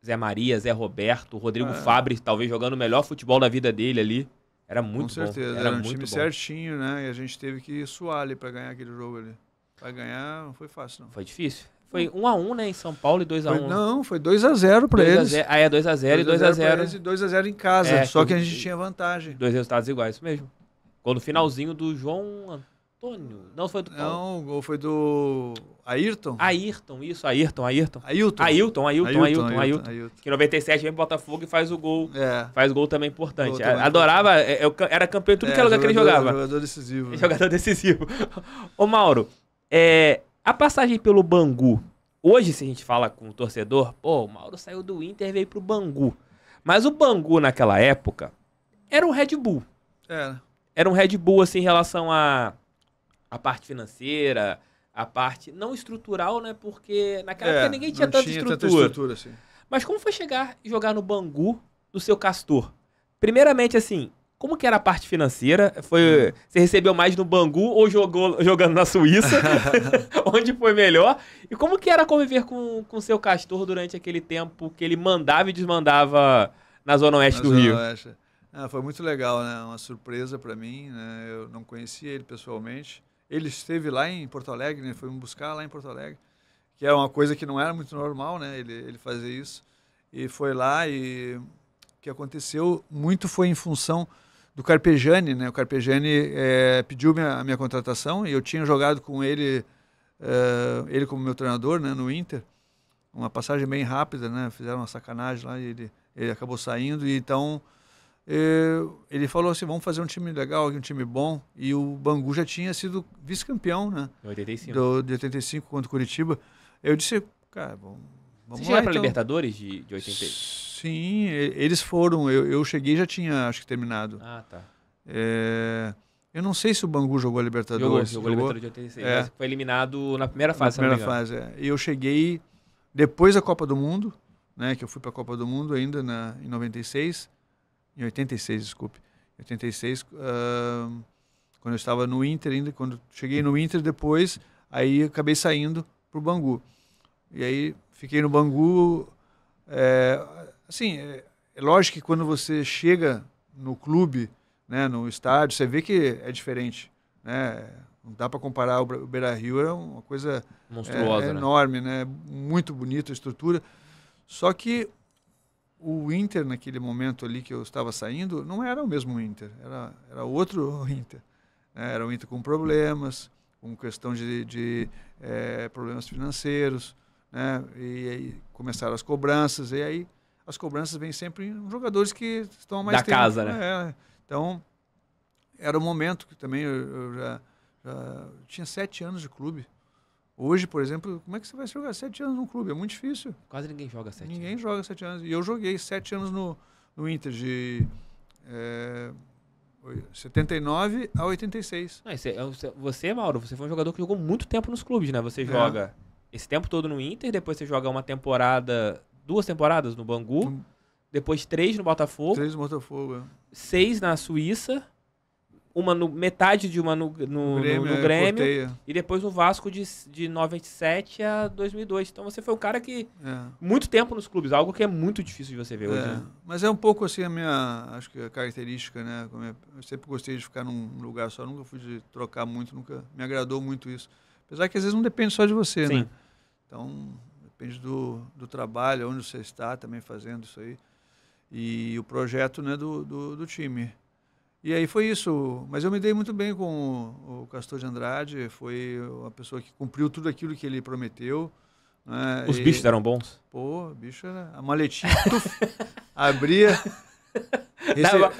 Speaker 1: Zé Maria, Zé Roberto, Rodrigo Fabri, talvez jogando o melhor futebol da vida dele ali. Era muito bom. Com certeza.
Speaker 2: Era um time certinho, né? E a gente teve que suar ali pra ganhar aquele jogo ali. Pra ganhar não foi fácil, não.
Speaker 1: Foi difícil. Foi 1-1, né, em São Paulo e 2-1.
Speaker 2: Não, foi 2-0 pra eles.
Speaker 1: 2-0 e 2-0.
Speaker 2: E 2-0 em casa, só que a gente tinha vantagem.
Speaker 1: Dois resultados iguais, isso mesmo. Quando o finalzinho do João Antônio. Não, foi do Paulo.
Speaker 2: Não, o gol foi do Ayrton.
Speaker 1: Ayrton. Que em 97 vem pro Botafogo e faz o gol. Faz gol também importante. Gol também adorava, era campeão em tudo que é lugar que ele jogava.
Speaker 2: Jogador decisivo.
Speaker 1: Jogador decisivo. Ô Mauro, a passagem pelo Bangu. Hoje, se a gente fala com o torcedor, pô, o Mauro saiu do Inter e veio pro Bangu. Mas o Bangu naquela época era um Red Bull. Era um Red Bull, assim, em relação a parte financeira, a parte não estrutural, né? Porque naquela época ninguém tinha tanta estrutura.
Speaker 2: Assim.
Speaker 1: Mas como foi chegar e jogar no Bangu do seu Castor? Primeiramente, assim, como que era a parte financeira? Você recebeu mais no Bangu ou jogando na Suíça? Onde foi melhor? E como que era conviver com o seu Castor durante aquele tempo que ele mandava e desmandava na Zona Oeste do Rio?
Speaker 2: Foi muito legal, né? Uma surpresa para mim, né? Eu não conhecia ele pessoalmente. Ele esteve lá em Porto Alegre, né? Foi me buscar lá em Porto Alegre, que era uma coisa que não era muito normal, né? Ele fazer isso. E foi lá e o que aconteceu muito foi em função do Carpegiani, né? O Carpegiani pediu a minha contratação e eu tinha jogado com ele, ele como meu treinador, né? No Inter. Uma passagem bem rápida, né? Fizeram uma sacanagem lá e ele acabou saindo e então... ele falou assim, vamos fazer um time legal, um time bom, e o Bangu já tinha sido vice-campeão, né?
Speaker 1: Em 85.
Speaker 2: De 85 contra o Curitiba. Eu disse, cara, vamos
Speaker 1: Você
Speaker 2: lá,
Speaker 1: chega pra
Speaker 2: então.
Speaker 1: Libertadores de 80?
Speaker 2: Sim, eles foram. Eu cheguei e já tinha, acho que, terminado.
Speaker 1: Ah, tá.
Speaker 2: Eu não sei se o Bangu jogou a Libertadores.
Speaker 1: Jogou Libertadores de 86,
Speaker 2: É.
Speaker 1: mas foi eliminado na primeira fase,
Speaker 2: Na primeira fase, E eu cheguei depois da Copa do Mundo, né? Que eu fui para a Copa do Mundo ainda em 96. Em 86, desculpe. Em 86, quando eu estava no Inter ainda, quando cheguei no Inter depois, aí acabei saindo pro Bangu. E aí fiquei no Bangu. Assim, é lógico que quando você chega no clube, né, no estádio, você vê que é diferente, né? Não dá para comparar. O Beira-Rio é uma coisa
Speaker 1: monstruosa, né?
Speaker 2: enorme, né? Muito bonita a estrutura. Só que o Inter, naquele momento ali que eu estava saindo, não era o mesmo Inter, era outro Inter. Né? Era um Inter com problemas, com questão de problemas financeiros, né? E aí começaram as cobranças, e aí as cobranças vêm sempre em jogadores que estão há mais
Speaker 1: Da
Speaker 2: tempo.
Speaker 1: casa, né?
Speaker 2: Então, era um momento que também eu já tinha 7 anos de clube. Hoje, por exemplo, como é que você vai jogar 7 anos num clube? É muito difícil.
Speaker 1: Quase ninguém joga 7 anos.
Speaker 2: Ninguém joga 7 anos. E eu joguei 7 anos no Inter, de 79 a 86.
Speaker 1: Não, você, Mauro, você foi um jogador que jogou muito tempo nos clubes, né? Você joga esse tempo todo no Inter, depois você joga uma temporada, 2 temporadas no Bangu, depois 3 no Botafogo.
Speaker 2: 3 no Botafogo,
Speaker 1: 6 na Suíça, metade de uma no Grêmio e depois no Vasco de 97 a 2002. Então você foi um cara que muito tempo nos clubes, algo que é muito difícil de você ver hoje. Né?
Speaker 2: Mas é um pouco assim a minha, acho que a característica, né? Eu sempre gostei de ficar num lugar só, nunca fui de trocar muito, nunca me agradou muito isso. Apesar que às vezes não depende só de você,
Speaker 1: Sim.
Speaker 2: né? Então depende do trabalho, onde você está também fazendo isso aí. E o projeto, né, do time. E aí foi isso. Mas eu me dei muito bem com o Castor de Andrade. Foi uma pessoa que cumpriu tudo aquilo que ele prometeu. Né?
Speaker 1: Os bichos eram bons?
Speaker 2: Pô, bicho era... A maletinha, abria,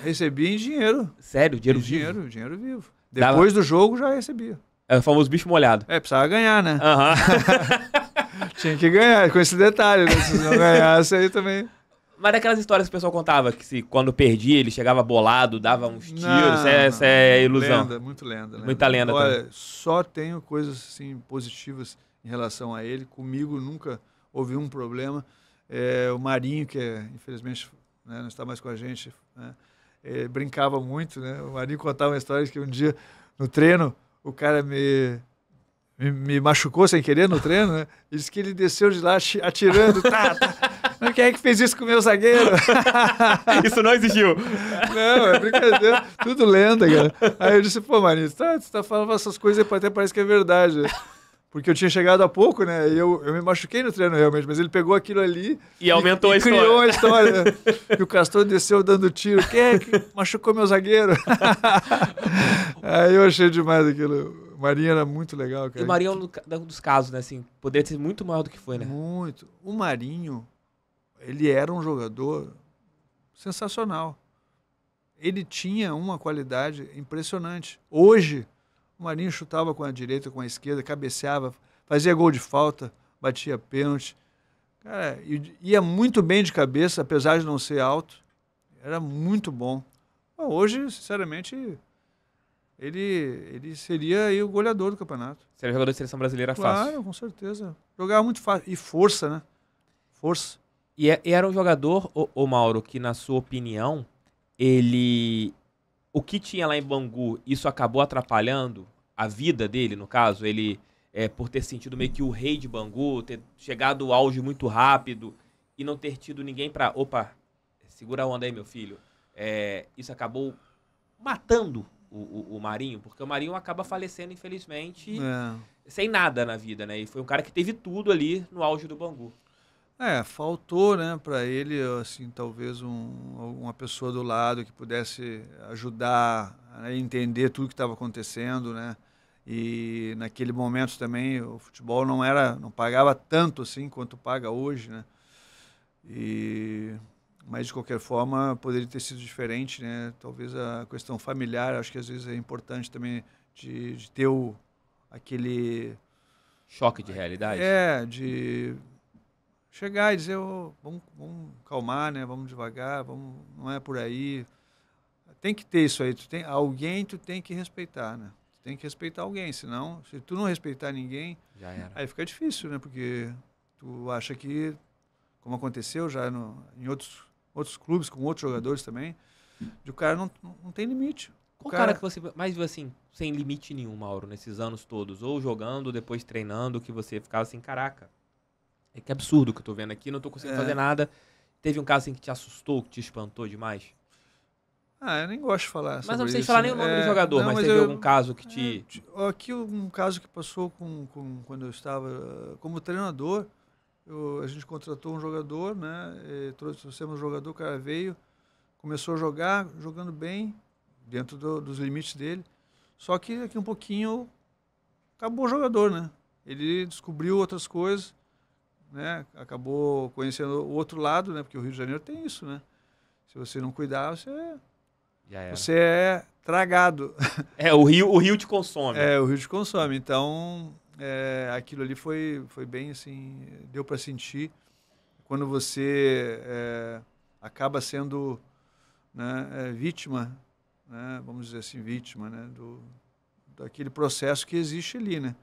Speaker 2: recebia em dinheiro.
Speaker 1: Sério? Dinheiro vivo?
Speaker 2: Dinheiro vivo. Depois do jogo já recebia.
Speaker 1: É o famoso bicho molhado.
Speaker 2: Precisava ganhar, né?
Speaker 1: Tinha
Speaker 2: que ganhar, com esse detalhe, né? Se não ganhasse aí também...
Speaker 1: Mas daquelas histórias que o pessoal contava, que quando perdia ele chegava bolado, dava uns tiros, essa é ilusão.
Speaker 2: Muito lenda.
Speaker 1: Muita lenda
Speaker 2: também.
Speaker 1: Olha,
Speaker 2: só tenho coisas assim, positivas em relação a ele. Comigo nunca houve um problema. O Marinho, que infelizmente não está mais com a gente, né? Brincava muito, né? O Marinho contava uma história que um dia no treino o cara me machucou sem querer no treino, né? Ele disse que ele desceu de lá atirando, Quem é que fez isso com o meu zagueiro?
Speaker 1: Isso não existiu.
Speaker 2: Não, é brincadeira. Tudo lenda, cara. Aí eu disse, pô, Marinho, você tá falando essas coisas e até parece que é verdade. Porque eu tinha chegado há pouco, né? E eu me machuquei no treino realmente, mas ele pegou aquilo ali
Speaker 1: e aumentou a história.
Speaker 2: Criou a história. E o Castor desceu dando tiro. Quem é que machucou meu zagueiro? Aí eu achei demais aquilo. O Marinho era muito legal, cara.
Speaker 1: E o Marinho é um dos casos, né? Assim, poderia ser muito maior do que foi, né?
Speaker 2: Muito. O Marinho... Ele era um jogador sensacional. Ele tinha uma qualidade impressionante. Hoje, o Marinho chutava com a direita, com a esquerda, cabeceava, fazia gol de falta, batia pênalti. Cara, ia muito bem de cabeça, apesar de não ser alto. Era muito bom. Hoje, sinceramente, ele seria aí o goleador do campeonato.
Speaker 1: Seria jogador de seleção brasileira fácil.
Speaker 2: Claro, com certeza. Jogava muito fácil. E força, né? Força.
Speaker 1: E era um jogador, o Mauro, que na sua opinião, o que tinha lá em Bangu, isso acabou atrapalhando a vida dele, no caso? Ele, por ter sentido meio que o rei de Bangu, ter chegado ao auge muito rápido e não ter tido ninguém pra... Opa, segura a onda aí, meu filho. Isso acabou matando o Marinho, porque o Marinho acaba falecendo, infelizmente, sem nada na vida, né? E foi um cara que teve tudo ali no auge do Bangu.
Speaker 2: Faltou, né, para ele, assim, talvez uma pessoa do lado que pudesse ajudar a entender tudo que estava acontecendo, né? E naquele momento também o futebol não pagava tanto assim quanto paga hoje, né? Mas de qualquer forma poderia ter sido diferente, né? Talvez a questão familiar, acho que às vezes é importante também de ter aquele
Speaker 1: choque de realidade.
Speaker 2: de chegar e dizer, vamos calmar, né? Vamos devagar, não é por aí. Tem que ter isso aí. Alguém tu tem que respeitar, né? Tu tem que respeitar alguém, senão, se tu não respeitar ninguém,
Speaker 1: Já era.
Speaker 2: aí fica difícil, né? Porque tu acha que, como aconteceu já em outros clubes, com outros jogadores também, o cara não tem limite.
Speaker 1: Qual cara que você mais viu assim, sem limite nenhum, Mauro, nesses anos todos? Ou jogando, depois treinando, que você ficava assim, caraca, que absurdo que eu tô vendo aqui, não tô conseguindo fazer nada. Teve um caso assim que te assustou, que te espantou demais?
Speaker 2: Eu nem gosto de falar
Speaker 1: Mas
Speaker 2: sobre
Speaker 1: não precisa
Speaker 2: isso,
Speaker 1: falar nem o nome do jogador,
Speaker 2: não,
Speaker 1: mas
Speaker 2: mas
Speaker 1: teve algum caso que te...
Speaker 2: Aqui um caso que passou quando eu estava como treinador, a gente contratou um jogador, né? Trouxemos um jogador, o cara veio, começou a jogar, jogando bem, dentro dos limites dele. Só que daqui um pouquinho acabou o jogador, né? Ele descobriu outras coisas, né? Acabou conhecendo o outro lado, né? Porque o Rio de Janeiro tem isso, né? Se você não cuidar, você é tragado.
Speaker 1: O Rio te consome.
Speaker 2: O Rio te consome. Então, aquilo ali foi bem assim, deu para sentir. Quando você acaba sendo, né, vítima, né, vamos dizer assim, vítima, né, daquele processo que existe ali, né?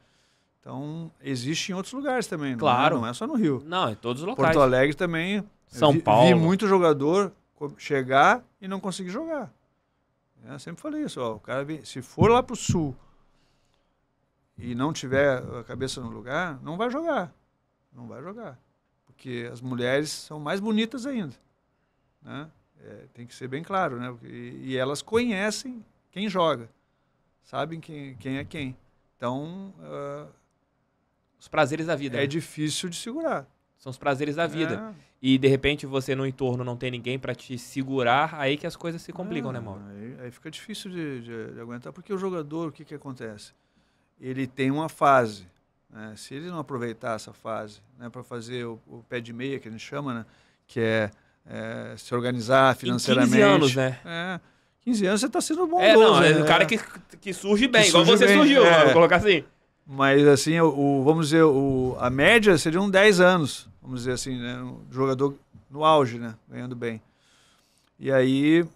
Speaker 2: Então, existe em outros lugares também,
Speaker 1: Claro.
Speaker 2: Não é só no Rio.
Speaker 1: Não, em todos os locais.
Speaker 2: Porto Alegre também.
Speaker 1: São Paulo.
Speaker 2: Vi muito jogador chegar e não conseguir jogar. Eu sempre falei isso, o cara se for lá pro sul e não tiver a cabeça no lugar, não vai jogar. Não vai jogar. Porque as mulheres são mais bonitas ainda, né? Tem que ser bem claro, né? E elas conhecem quem joga, sabem quem é quem. Então,
Speaker 1: os prazeres da vida.
Speaker 2: É difícil de segurar.
Speaker 1: São os prazeres da vida. E, de repente, você no entorno não tem ninguém para te segurar, aí que as coisas se complicam, né, Mauro?
Speaker 2: Aí fica difícil de aguentar, porque o jogador, o que acontece? Ele tem uma fase, né? Se ele não aproveitar essa fase, né, para fazer o pé de meia, que a gente chama, né, que é se organizar financeiramente.
Speaker 1: Em 15 anos, né?
Speaker 2: 15 anos você está sendo bondoso.
Speaker 1: O cara que surge bem, igual você surgiu, vou colocar assim.
Speaker 2: Mas, assim, vamos dizer, a média seriam 10 anos, vamos dizer assim, né? Um jogador no auge, né? Ganhando bem. E aí,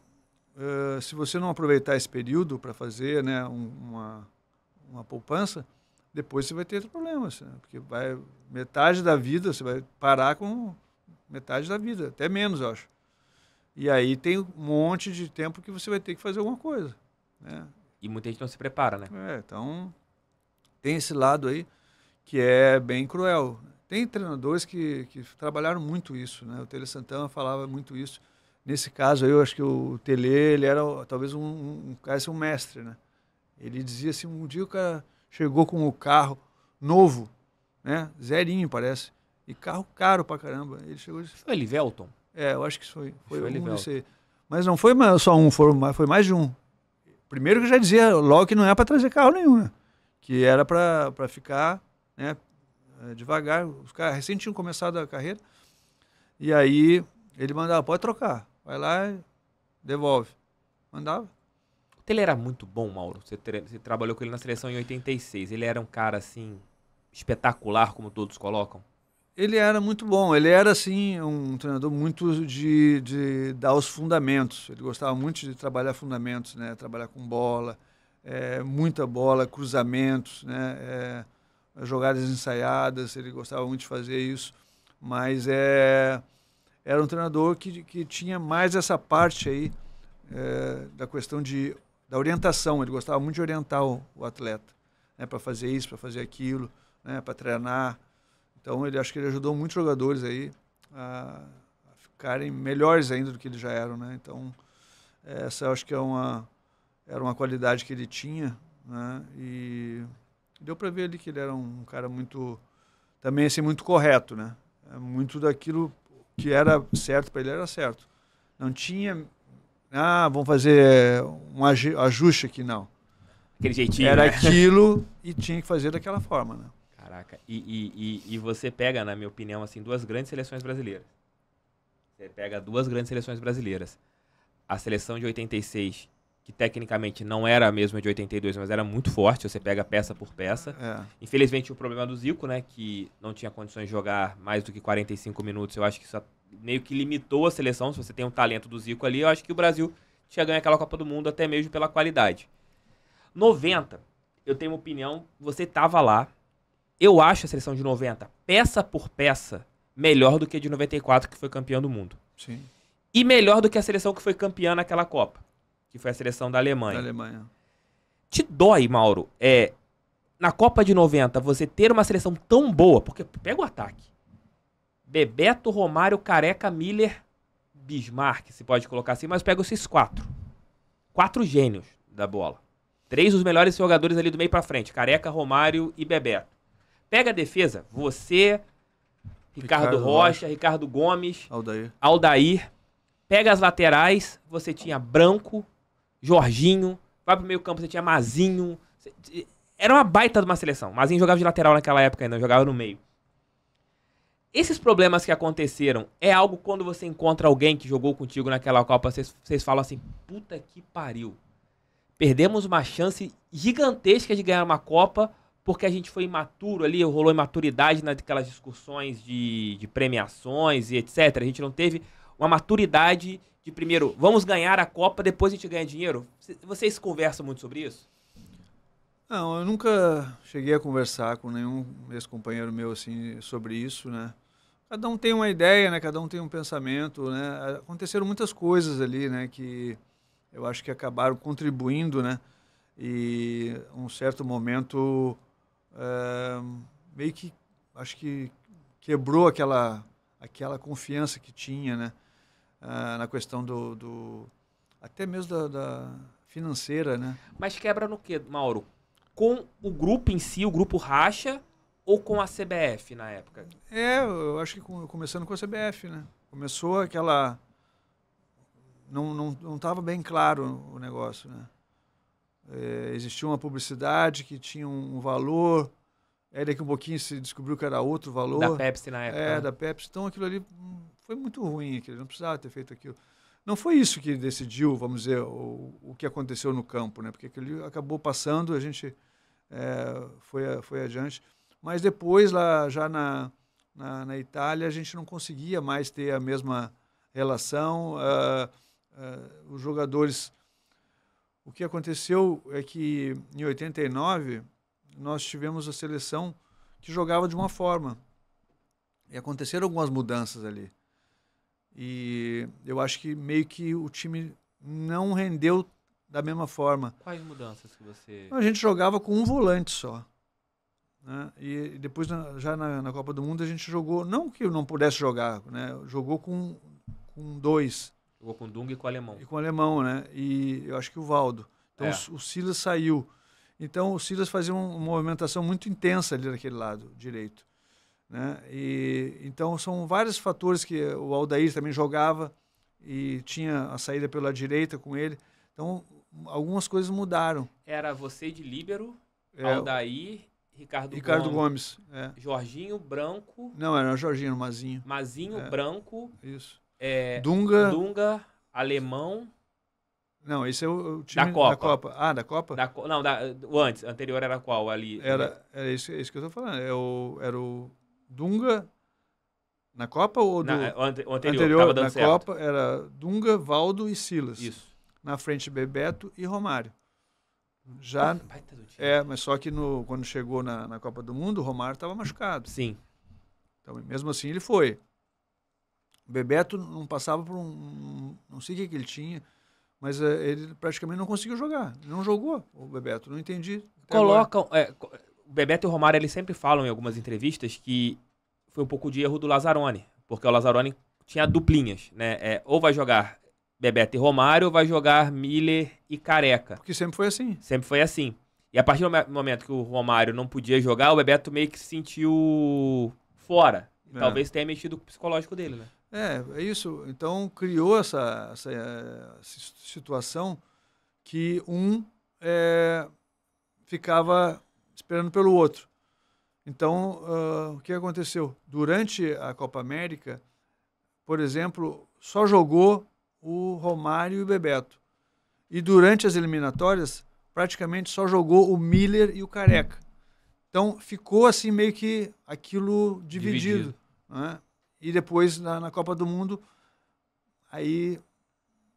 Speaker 2: se você não aproveitar esse período para fazer, né, uma poupança, depois você vai ter problemas, né? Porque metade da vida, você vai parar com metade da vida, até menos, eu acho. E aí tem um monte de tempo que você vai ter que fazer alguma coisa, né?
Speaker 1: E muita gente não se prepara, né?
Speaker 2: Então... Tem esse lado aí que é bem cruel. Tem treinadores que trabalharam muito isso, né? O Tele Santana falava muito isso. Nesse caso aí, eu acho que o Tele, ele era talvez um mestre, né? Ele dizia assim, um dia o cara chegou com o carro novo, né? Zerinho, parece. E carro caro pra caramba. Ele chegou e disse...
Speaker 1: Foi o Elivelton?
Speaker 2: Eu acho que foi um desse aí. Mas não foi só um, foi mais de um. Primeiro que eu já dizia logo que não é para trazer carro nenhum, né? Que era para ficar, né, devagar. Os caras recém tinham começado a carreira. E aí ele mandava, pode trocar. Vai lá e devolve. Mandava.
Speaker 1: O Tele era muito bom, Mauro. Você trabalhou com ele na seleção em 86. Ele era um cara, assim, espetacular, como todos colocam?
Speaker 2: Ele era muito bom. Ele era, assim, um treinador muito de dar os fundamentos. Ele gostava muito de trabalhar fundamentos, né? Trabalhar com bola. Muita bola, cruzamentos, né? Jogadas ensaiadas, ele gostava muito de fazer isso, mas era um treinador que tinha mais essa parte aí da questão da orientação. Ele gostava muito de orientar o atleta, né? Para fazer isso, para fazer aquilo, né? Para treinar. Então, acho que ele ajudou muitos jogadores aí a ficarem melhores ainda do que eles já eram, né? Então, essa eu acho que era uma qualidade que ele tinha, né? E deu para ver ali que ele era um cara muito, também assim, muito correto, né? Muito daquilo que era certo para ele era certo. Não tinha, vamos fazer um ajuste aqui, não.
Speaker 1: Aquele jeitinho,
Speaker 2: era,
Speaker 1: né?
Speaker 2: Aquilo e tinha que fazer daquela forma, né?
Speaker 1: Caraca, e você pega, na minha opinião, assim, duas grandes seleções brasileiras. Você pega duas grandes seleções brasileiras. A seleção de 86 que tecnicamente não era a mesma de 82, mas era muito forte, você pega peça por peça. Infelizmente o problema do Zico, né, que não tinha condições de jogar mais do que 45 minutos, eu acho que isso meio que limitou a seleção. Se você tem um talento do Zico ali, eu acho que o Brasil tinha ganho aquela Copa do Mundo até mesmo pela qualidade. 90, eu tenho uma opinião, você tava lá, eu acho a seleção de 90, peça por peça, melhor do que a de 94, que foi campeã do mundo.
Speaker 2: Sim.
Speaker 1: E melhor do que a seleção que foi campeã naquela Copa, que foi a seleção da Alemanha.
Speaker 2: Da Alemanha.
Speaker 1: Te dói, Mauro, na Copa de 90, você ter uma seleção tão boa, porque pega o ataque. Bebeto, Romário, Careca, Miller, Bismarck, se pode colocar assim, mas pega esses 4. 4 gênios da bola. 3 dos melhores jogadores ali do meio pra frente, Careca, Romário e Bebeto. Pega a defesa, você, Ricardo Rocha, Ricardo Gomes, Aldair. Pega as laterais, você tinha Branco, Jorginho, vai pro meio campo, você tinha Mazinho. Era uma baita de uma seleção. Mazinho jogava de lateral naquela época ainda, jogava no meio. Esses problemas que aconteceram, é algo quando você encontra alguém que jogou contigo naquela Copa, vocês falam assim, puta que pariu. Perdemos uma chance gigantesca de ganhar uma Copa porque a gente foi imaturo ali, rolou imaturidade naquelas discussões de premiações e etc. A gente não teve uma maturidade de primeiro, vamos ganhar a Copa, depois a gente ganha dinheiro. Vocês conversam muito sobre isso?
Speaker 2: Não, eu nunca cheguei a conversar com nenhum ex-companheiro meu assim, sobre isso, né? Cada um tem uma ideia, né? Cada um tem um pensamento, né? Aconteceram muitas coisas ali, né? Que eu acho que acabaram contribuindo, né? E um certo momento meio que acho que quebrou aquela confiança que tinha, né? Na questão até mesmo da financeira, né?
Speaker 1: Mas quebra no quê, Mauro? Com o grupo em si, o grupo racha, ou com a CBF na época?
Speaker 2: Eu acho que começando com a CBF, né? Começou aquela... Não estava bem claro o negócio, né? Existia uma publicidade que tinha um valor, aí daqui um pouquinho se descobriu que era outro valor.
Speaker 1: Da Pepsi na época. Né?
Speaker 2: Da Pepsi. Então aquilo ali foi muito ruim, aquilo, não precisava ter feito aquilo. Não foi isso que decidiu, vamos dizer, o que aconteceu no campo, né? Porque aquilo acabou passando, a gente foi adiante. Mas depois, lá já na Itália, a gente não conseguia mais ter a mesma relação. Os jogadores... O que aconteceu é que, em 89, nós tivemos a seleção que jogava de uma forma. E aconteceram algumas mudanças ali. E eu acho que meio que o time não rendeu da mesma forma.
Speaker 1: Quais mudanças que você...
Speaker 2: A gente jogava com um volante só. Né? E depois, já na Copa do Mundo, a gente jogou... Não que eu não pudesse jogar, né? Jogou com 2.
Speaker 1: Jogou com o Dunga e com o Alemão.
Speaker 2: E com o Alemão, né? E eu acho que o Valdo. Então o Silas saiu. Então o Silas fazia uma movimentação muito intensa ali daquele lado direito. Né? Então são vários fatores que o Aldair também jogava e tinha a saída pela direita com ele. Então algumas coisas mudaram.
Speaker 1: Era você de líbero, Aldair, Ricardo
Speaker 2: Gomes.
Speaker 1: Jorginho, Branco...
Speaker 2: Não, era o Jorginho, Mazinho.
Speaker 1: Mazinho, Branco...
Speaker 2: Isso.
Speaker 1: Dunga, Alemão...
Speaker 2: Não, esse é o time
Speaker 1: da Copa.
Speaker 2: Da Copa. Ah, da Copa?
Speaker 1: Não, o anterior era qual ali?
Speaker 2: Era isso que eu estou falando. Era o Dunga na Copa ou
Speaker 1: o anterior tava dando
Speaker 2: na
Speaker 1: certo.
Speaker 2: Copa era Dunga, Valdo e Silas.
Speaker 1: Isso.
Speaker 2: Na frente Bebeto e Romário. Já mas só que quando chegou na Copa do Mundo, o Romário estava machucado.
Speaker 1: Sim.
Speaker 2: Então, mesmo assim ele foi. O Bebeto não passava por não sei o que ele tinha, mas ele praticamente não conseguiu jogar. Não jogou o Bebeto, não entendi.
Speaker 1: Colocam... o Bebeto e o Romário, eles sempre falam em algumas entrevistas que foi um pouco de erro do Lazzaroni, porque o Lazzaroni tinha duplinhas, né? Ou vai jogar Bebeto e Romário, ou vai jogar Miller e Careca.
Speaker 2: Porque sempre foi assim.
Speaker 1: Sempre foi assim. E a partir do momento que o Romário não podia jogar, o Bebeto meio que se sentiu fora. Talvez tenha mexido com o psicológico dele, né?
Speaker 2: É isso. Então, criou essa situação que um ficava esperando pelo outro. Então, o que aconteceu? Durante a Copa América, por exemplo, só jogou o Romário e o Bebeto. E durante as eliminatórias, praticamente só jogou o Miller e o Careca. Então, ficou assim meio que aquilo dividido. Né? E depois, na Copa do Mundo, aí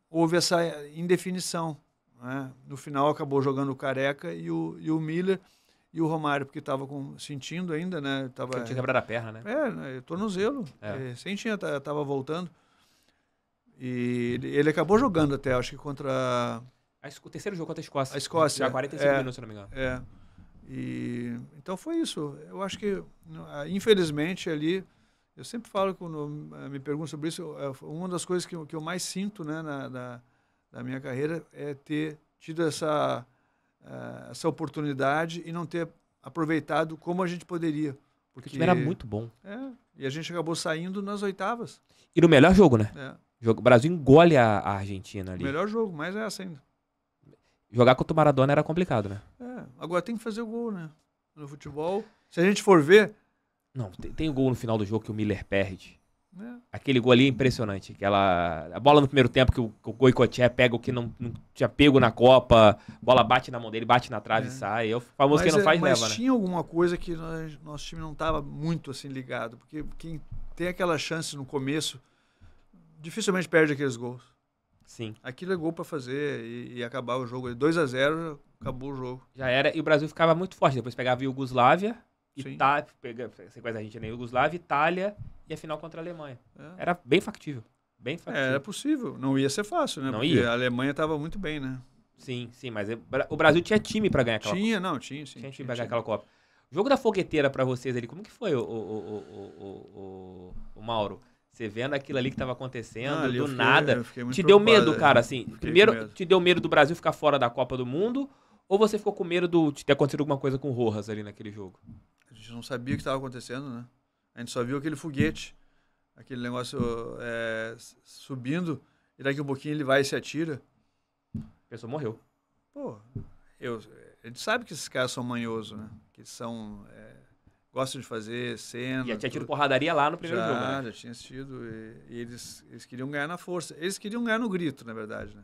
Speaker 2: houve essa indefinição. Né? No final, acabou jogando o Careca e o Miller e o Romário, porque estava sentindo ainda, né?
Speaker 1: Porque tinha quebrado a perna, né?
Speaker 2: Tornozelo. Sentia, estava voltando. E ele acabou jogando até, acho que contra...
Speaker 1: O terceiro jogo contra a Escócia.
Speaker 2: A Escócia.
Speaker 1: Já 45 minutos, se não me engano.
Speaker 2: Então foi isso. Eu acho que, infelizmente, ali... Eu sempre falo, quando me perguntam sobre isso, uma das coisas que eu mais sinto, né, da minha carreira é ter tido essa oportunidade e não ter aproveitado como a gente poderia.
Speaker 1: Porque o time era muito bom.
Speaker 2: E a gente acabou saindo nas oitavas.
Speaker 1: E no melhor jogo, né? O Brasil engole a Argentina ali.
Speaker 2: Melhor jogo, mais essa ainda.
Speaker 1: Jogar contra o Maradona era complicado, né?
Speaker 2: Agora tem que fazer o gol, né? No futebol. Se a gente for ver...
Speaker 1: Não, tem o gol no final do jogo que o Miller perde. Aquele gol ali é impressionante. A bola no primeiro tempo que o Goicoechea pega o que não tinha pego na Copa, bola bate na mão dele, bate na trave e sai. É o famoso quem não faz, leva, né?
Speaker 2: Mas tinha alguma coisa que nosso time não estava muito assim ligado. Porque quem tem aquela chance no começo, dificilmente perde aqueles gols.
Speaker 1: Sim.
Speaker 2: Aquilo é gol para fazer e acabar o jogo. 2-0, acabou o jogo.
Speaker 1: Já era. E o Brasil ficava muito forte. Depois pegava a Iugoslávia, sequência da Argentina e Iugoslávia, Itália e a final contra a Alemanha. Era bem factível. Bem factível.
Speaker 2: Era possível. Não ia ser fácil, né?
Speaker 1: Não
Speaker 2: Porque
Speaker 1: ia.
Speaker 2: A Alemanha estava muito bem, né?
Speaker 1: Sim, mas o Brasil tinha time para ganhar aquela Copa.
Speaker 2: Tinha
Speaker 1: Tinha time para ganhar aquela Copa. O jogo da fogueteira para vocês ali, como que foi, o Mauro? Você vendo aquilo ali que estava acontecendo, do nada. Te deu medo, cara, assim? Primeiro, te deu medo do Brasil ficar fora da Copa do Mundo? Ou você ficou com medo de ter acontecido alguma coisa com o Rojas ali naquele jogo?
Speaker 2: A gente não sabia o que estava acontecendo, né? A gente só viu aquele foguete, aquele negócio subindo, e daqui um pouquinho ele vai e se atira.
Speaker 1: A pessoa morreu.
Speaker 2: Pô, a gente sabe que esses caras são manhosos, né? Que eles são... gostam de fazer cena.
Speaker 1: Já tinha tido porradaria lá no primeiro jogo, né?
Speaker 2: Já tinha tido. E eles queriam ganhar na força. Eles queriam ganhar no grito, na verdade, né?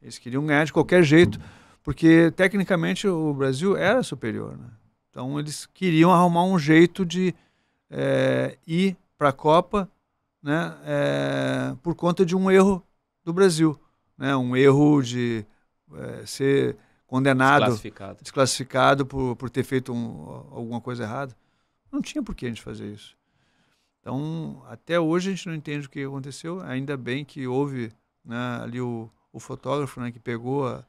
Speaker 2: Eles queriam ganhar de qualquer jeito, porque tecnicamente o Brasil era superior, né? Então eles queriam arrumar um jeito de ir para a Copa, né? Por conta de um erro do Brasil, né? Um erro de ser condenado, desclassificado por ter feito alguma coisa errada. Não tinha por que a gente fazer isso. Então, até hoje a gente não entende o que aconteceu. Ainda bem que houve, né, ali o fotógrafo, né, que pegou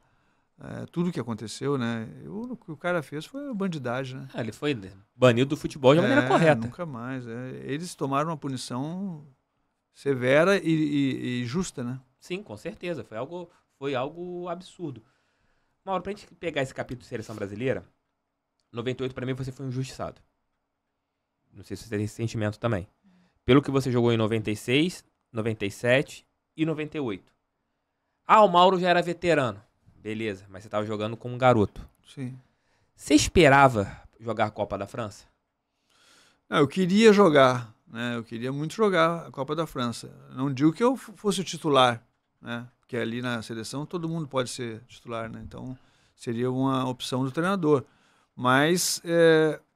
Speaker 2: tudo o que aconteceu, né? O que o cara fez foi bandidagem, né?
Speaker 1: Ele foi banido do futebol de maneira correta.
Speaker 2: Nunca mais. Eles tomaram uma punição severa e justa, né?
Speaker 1: Sim, com certeza. Foi algo absurdo. Mauro, pra gente pegar esse capítulo de seleção brasileira, 98 pra mim você foi injustiçado. Não sei se você tem esse sentimento também. Pelo que você jogou em 96, 97 e 98. O Mauro já era veterano. Beleza, mas você estava jogando como um garoto.
Speaker 2: Sim.
Speaker 1: Você esperava jogar a Copa da França?
Speaker 2: Não, eu queria jogar, né? Eu queria muito jogar a Copa da França. Não digo que eu fosse o titular, né? Porque ali na seleção todo mundo pode ser titular, né? Então seria uma opção do treinador. Mas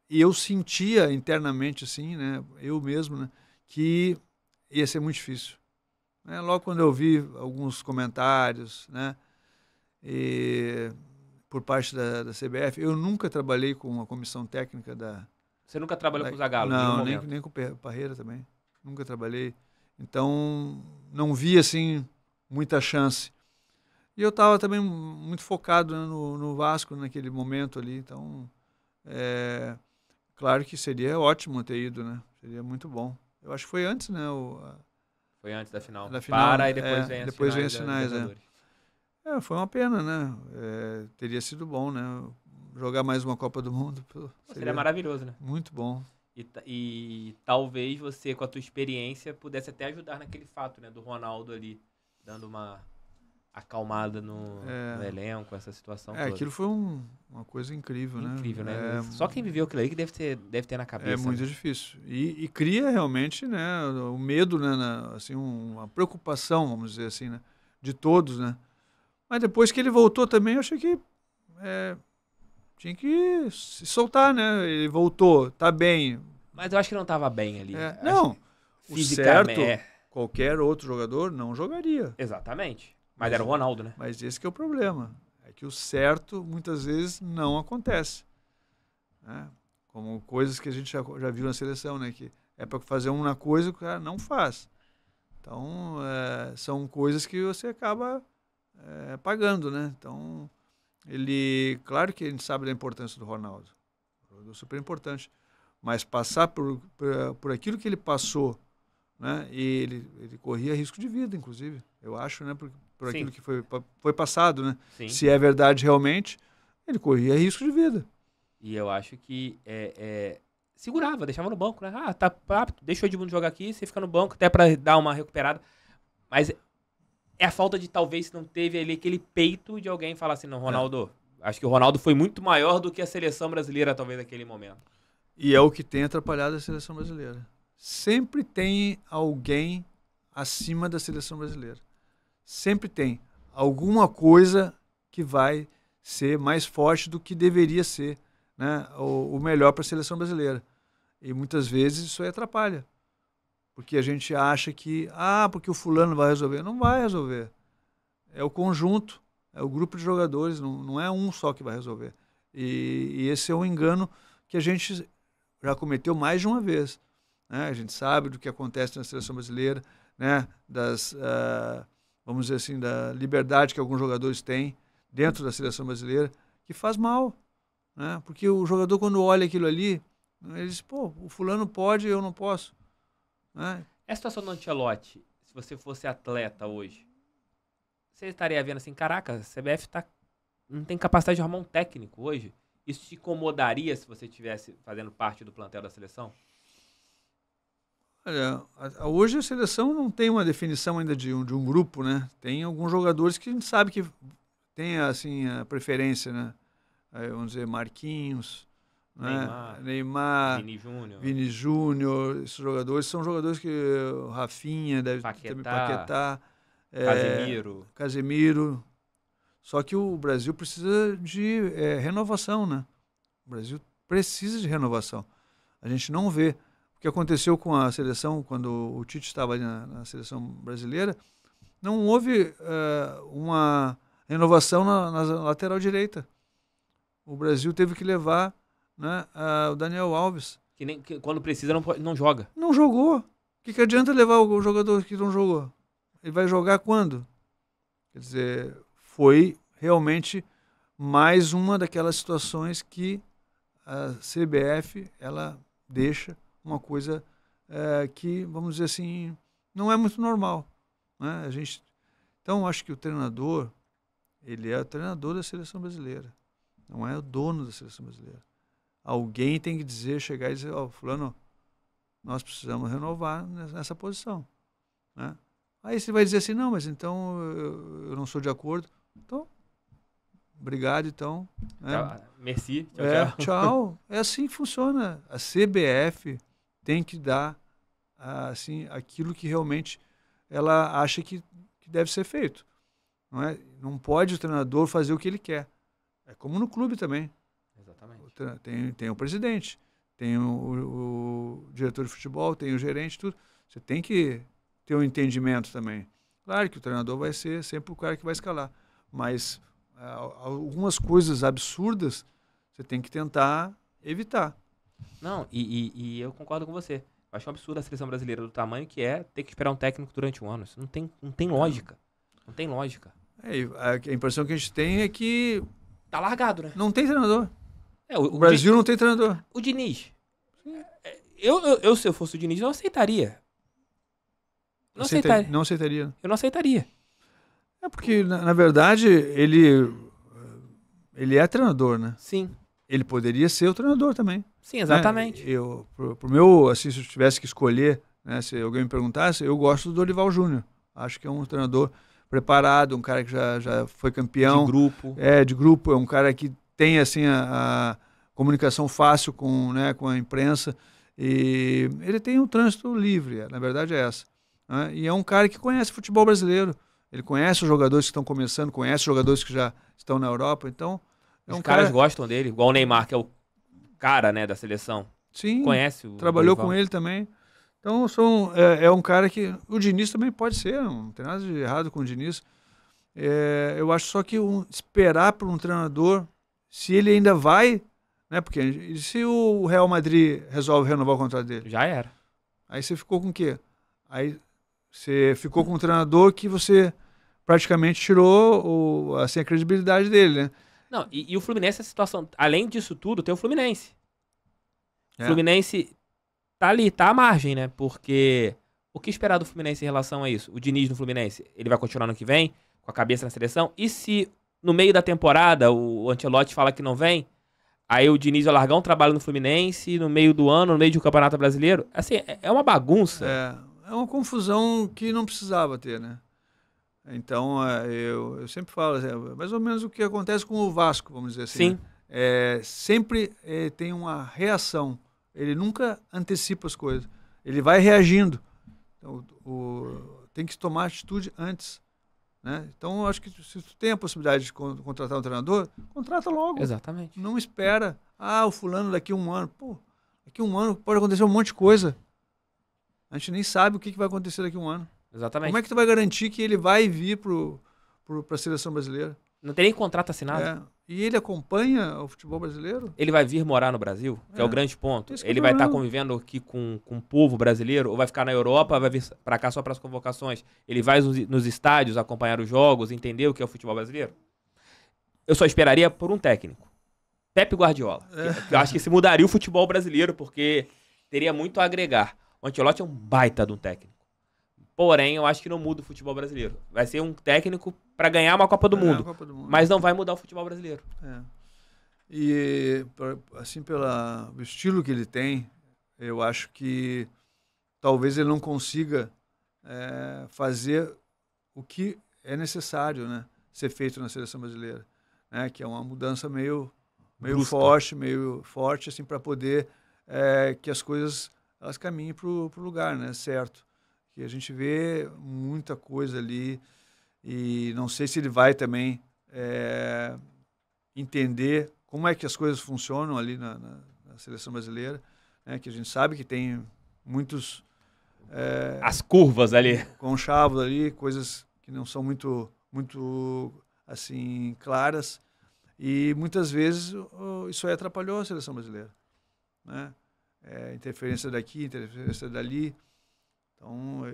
Speaker 2: eu sentia internamente, assim, né? Eu mesmo, né? Que ia ser muito difícil. Logo quando eu vi alguns comentários, né? Por parte da CBF, eu nunca trabalhei com a comissão técnica da...
Speaker 1: Você nunca trabalhou com o Zagallo?
Speaker 2: Não, nem com o Parreira também. Nunca trabalhei. Então, não vi, assim, muita chance. E eu estava também muito focado, né, no Vasco naquele momento ali. Então, claro que seria ótimo ter ido, né? Seria muito bom. Eu acho que foi antes, né?
Speaker 1: Foi antes da final.
Speaker 2: Para
Speaker 1: e depois vem as
Speaker 2: finais. Foi uma pena, né? Teria sido bom, né? Jogar mais uma Copa do Mundo.
Speaker 1: Seria maravilhoso, né?
Speaker 2: Muito bom.
Speaker 1: E talvez você, com a tua experiência, pudesse até ajudar naquele fato, né? Do Ronaldo ali, dando uma acalmada no elenco, essa situação toda.
Speaker 2: Aquilo foi uma coisa incrível, né?
Speaker 1: Incrível, né? Só quem viveu aquilo aí que deve ter na cabeça.
Speaker 2: É muito difícil. E cria realmente, né? O medo, né? Assim, uma preocupação, vamos dizer assim, né? De todos, né? Mas depois que ele voltou também, eu achei que tinha que se soltar, né? Ele voltou, tá bem.
Speaker 1: Mas eu acho que não tava bem ali.
Speaker 2: Não, o
Speaker 1: fisicamente.
Speaker 2: certo, qualquer outro jogador não jogaria.
Speaker 1: Exatamente. Mas era o Ronaldo, né?
Speaker 2: Mas esse que é o problema. É que o certo, muitas vezes, não acontece. Né? Como coisas que a gente já viu na seleção, né? Que é para fazer uma coisa que o cara não faz. Então, são coisas que você acaba pagando, né? Então, claro que a gente sabe da importância do Ronaldo. É super importante. Mas passar por aquilo que ele passou, né? E ele corria risco de vida, inclusive. Eu acho, né? Por aquilo que foi passado, né?
Speaker 1: Sim.
Speaker 2: Se é verdade realmente, ele corria risco de vida.
Speaker 1: E eu acho que segurava, deixava no banco, né? Deixa o Edmundo jogar aqui, você fica no banco até pra dar uma recuperada. Mas é a falta de, talvez, não teve ali aquele peito de alguém falar assim, não, Ronaldo, acho que o Ronaldo foi muito maior do que a seleção brasileira, talvez, naquele momento.
Speaker 2: E é o que tem atrapalhado a seleção brasileira. Sempre tem alguém acima da seleção brasileira. Sempre tem alguma coisa que vai ser mais forte do que deveria ser, né? O melhor para a seleção brasileira. E muitas vezes isso aí atrapalha. Porque a gente acha que, porque o fulano vai resolver. Não vai resolver. É o conjunto, é o grupo de jogadores, não é um só que vai resolver. E esse é um engano que a gente já cometeu mais de uma vez. Né? A gente sabe do que acontece na seleção brasileira, né? Vamos dizer assim, da liberdade que alguns jogadores têm dentro da seleção brasileira, que faz mal. Né? Porque o jogador, quando olha aquilo ali, ele diz, o fulano pode, eu não posso. Né?
Speaker 1: É a situação do Ancelotti, se você fosse atleta hoje, você estaria vendo assim, caraca, a CBF não tem capacidade de arrumar um técnico hoje? Isso te incomodaria se você estivesse fazendo parte do plantel da seleção?
Speaker 2: Olha, hoje a seleção não tem uma definição ainda de um grupo, né? Tem alguns jogadores que a gente sabe que tem assim, a preferência, né? Vamos dizer, Marquinhos, Neymar, Vini Júnior, esses jogadores são jogadores que o Rafinha deve também, Paquetá, Casemiro. Só que o Brasil precisa de renovação, né? O Brasil precisa de renovação. A gente não vê. O que aconteceu com a seleção, quando o Tite estava ali na seleção brasileira, não houve uma renovação na lateral direita. O Brasil teve que levar, né, o Daniel Alves.
Speaker 1: Que quando precisa não joga.
Speaker 2: Não jogou. O que adianta levar o jogador que não jogou? Ele vai jogar quando? Quer dizer, foi realmente mais uma daquelas situações que a CBF ela deixa uma coisa que, vamos dizer assim, não é muito normal. Né? Então, acho que o treinador, ele é o treinador da seleção brasileira. Não é o dono da seleção brasileira. Alguém tem que chegar e dizer, fulano, nós precisamos renovar nessa posição. Né? Aí você vai dizer assim, não, mas então eu não sou de acordo. Então, obrigado, então.
Speaker 1: Né? Merci.
Speaker 2: Tchau. É assim que funciona. A CBF tem que dar assim, aquilo que realmente ela acha que deve ser feito. Não pode o treinador fazer o que ele quer. É como no clube também.
Speaker 1: Exatamente.
Speaker 2: Tem o presidente, tem o diretor de futebol, tem o gerente, tudo. Você tem que ter um entendimento também. Claro que o treinador vai ser sempre o cara que vai escalar, mas algumas coisas absurdas você tem que tentar evitar.
Speaker 1: Não, e eu concordo com você. Eu acho um absurdo a seleção brasileira do tamanho que é ter que esperar um técnico durante um ano. Isso não tem lógica. Não tem lógica.
Speaker 2: A impressão que a gente tem é que
Speaker 1: tá largado, né?
Speaker 2: Não tem treinador.
Speaker 1: O
Speaker 2: Brasil não tem treinador.
Speaker 1: O Diniz. Eu, se eu fosse o Diniz, não aceitaria.
Speaker 2: Não aceitaria.
Speaker 1: Eu não aceitaria.
Speaker 2: É porque, na verdade, ele é treinador, né?
Speaker 1: Sim.
Speaker 2: Ele poderia ser o treinador também.
Speaker 1: Sim, exatamente.
Speaker 2: Né? Pro meu, assim, se eu tivesse que escolher, né, se alguém me perguntasse, eu gosto do Dorival Júnior. Acho que é um treinador preparado, um cara que já foi campeão.
Speaker 1: De grupo.
Speaker 2: De grupo. É um cara que tem, assim, a comunicação fácil com a imprensa. E ele tem um trânsito livre, na verdade é essa. Né? E é um cara que conhece futebol brasileiro. Ele conhece os jogadores que estão começando, conhece os jogadores que já estão na Europa, então...
Speaker 1: Os caras gostam dele, igual o Neymar, que é o cara, né, da seleção.
Speaker 2: Sim,
Speaker 1: conhece o
Speaker 2: trabalhou
Speaker 1: Dorival.
Speaker 2: com ele também. Então, é um cara que... O Diniz também pode ser, não tem nada de errado com o Diniz. Eu acho só que esperar por um treinador, se ele ainda vai, né? Porque se o Real Madrid resolve renovar o contrato dele,
Speaker 1: Já era.
Speaker 2: aí você ficou com o quê? Aí você ficou com um treinador que você praticamente tirou assim, a credibilidade dele, né?
Speaker 1: Não, e o Fluminense, a situação, além disso tudo, tem o Fluminense. O
Speaker 2: É.
Speaker 1: Fluminense tá ali, tá à margem, né? Porque o que esperar do Fluminense em relação a isso? O Diniz no Fluminense, ele vai continuar no que vem, com a cabeça na seleção? E se no meio da temporada o Ancelotti fala que não vem, aí o Diniz vai largar um trabalho no Fluminense, no meio do ano, no meio de um campeonato brasileiro? Assim, é uma bagunça.
Speaker 2: É uma confusão que não precisava ter, né? Então, eu sempre falo, mais ou menos o que acontece com o Vasco, vamos dizer assim.
Speaker 1: Sim.
Speaker 2: Né? Sempre tem uma reação. Ele nunca antecipa as coisas. Ele vai reagindo. Então, tem que tomar atitude antes. Né? Então, eu acho que se tu tem a possibilidade de contratar um treinador, contrata logo.
Speaker 1: Exatamente.
Speaker 2: Não espera. O fulano daqui a um ano. Pô, daqui a um ano pode acontecer um monte de coisa. A gente nem sabe o que vai acontecer daqui a um ano.
Speaker 1: Exatamente.
Speaker 2: Como é que tu vai garantir que ele vai vir para a seleção brasileira?
Speaker 1: Não tem nem contrato assinado.
Speaker 2: E ele acompanha o futebol brasileiro?
Speaker 1: Ele vai vir morar no Brasil, que é o grande ponto.
Speaker 2: Esse
Speaker 1: Ele vai estar convivendo aqui com o povo brasileiro, ou vai ficar na Europa, vai vir para cá só para as convocações. Ele vai nos estádios acompanhar os jogos, entender o que é o futebol brasileiro. Eu só esperaria por um técnico. Pepe Guardiola. Que eu acho que se mudaria o futebol brasileiro, porque teria muito a agregar. O Ancelotti é um baita de um técnico. Porém, eu acho que não muda o futebol brasileiro. Vai ser um técnico para ganhar uma Copa do Mundo, mas não vai mudar o futebol brasileiro.
Speaker 2: E, assim, pelo estilo que ele tem, eu acho que talvez ele não consiga fazer o que é necessário, né, ser feito na seleção brasileira, né, que é uma mudança meio forte, assim, para poder que as coisas elas caminhem para o lugar, né, certo. Que a gente vê muita coisa ali e não sei se ele vai também entender como é que as coisas funcionam ali na seleção brasileira, né? Que a gente sabe que tem muitos...
Speaker 1: as curvas ali.
Speaker 2: Conchavos ali, coisas que não são muito assim, claras e muitas vezes isso aí atrapalhou a seleção brasileira, né? Interferência daqui, interferência dali. Então,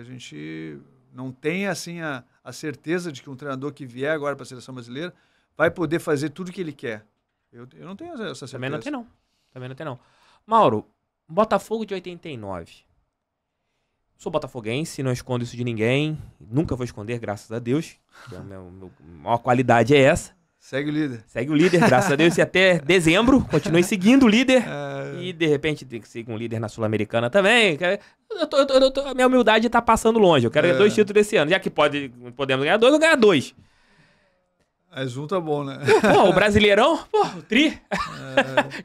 Speaker 2: a gente não tem assim a certeza de que um treinador que vier agora para a seleção brasileira vai poder fazer tudo o que ele quer. Eu não tenho essa certeza.
Speaker 1: Também não tem, não. Mauro, Botafogo de 89. Sou botafoguense, não escondo isso de ninguém. Nunca vou esconder, graças a Deus. A maior qualidade é essa.
Speaker 2: Segue o líder.
Speaker 1: Segue o líder, graças a Deus. E até dezembro, continue seguindo o líder. E, de repente, tem que seguir um líder na Sul-Americana também. A minha humildade tá passando longe. Eu quero ganhar 2 títulos esse ano. Já que podemos ganhar 2, eu vou ganhar 2.
Speaker 2: Mas um tá bom, né?
Speaker 1: Pô, o Brasileirão, o tri.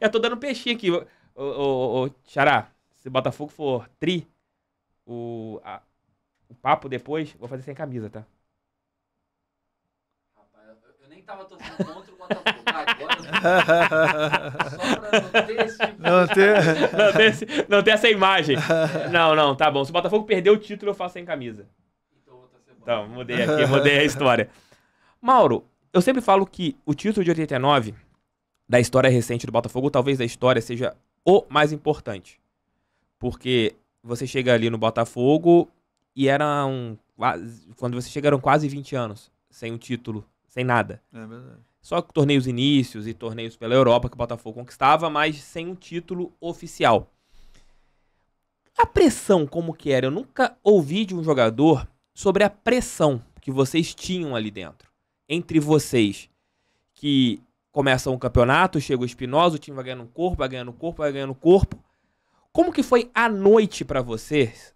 Speaker 1: Já tô dando peixinho aqui. Xará, se Botafogo for tri, o papo depois, vou fazer sem camisa, tá?
Speaker 3: Tava torcendo contra o Botafogo. Agora, só pra não ter esse tipo
Speaker 1: não ter essa imagem. Não, tá bom. Se o Botafogo perder o título, eu faço sem camisa. Então, mudei a história. Mauro, eu sempre falo que o título de 89, da história recente do Botafogo, talvez da história seja o mais importante. Porque você chega ali no Botafogo e quando você chega eram quase 20 anos sem um título. Sem nada.
Speaker 2: É verdade.
Speaker 1: Só torneios inícios e torneios pela Europa que o Botafogo conquistava, mas sem um título oficial. A pressão como que era? Eu nunca ouvi de um jogador sobre a pressão que vocês tinham ali dentro. Entre vocês, que começam o campeonato, chega o Espinosa, o time vai ganhando corpo, vai ganhando corpo, vai ganhando corpo. Como que foi a noite pra vocês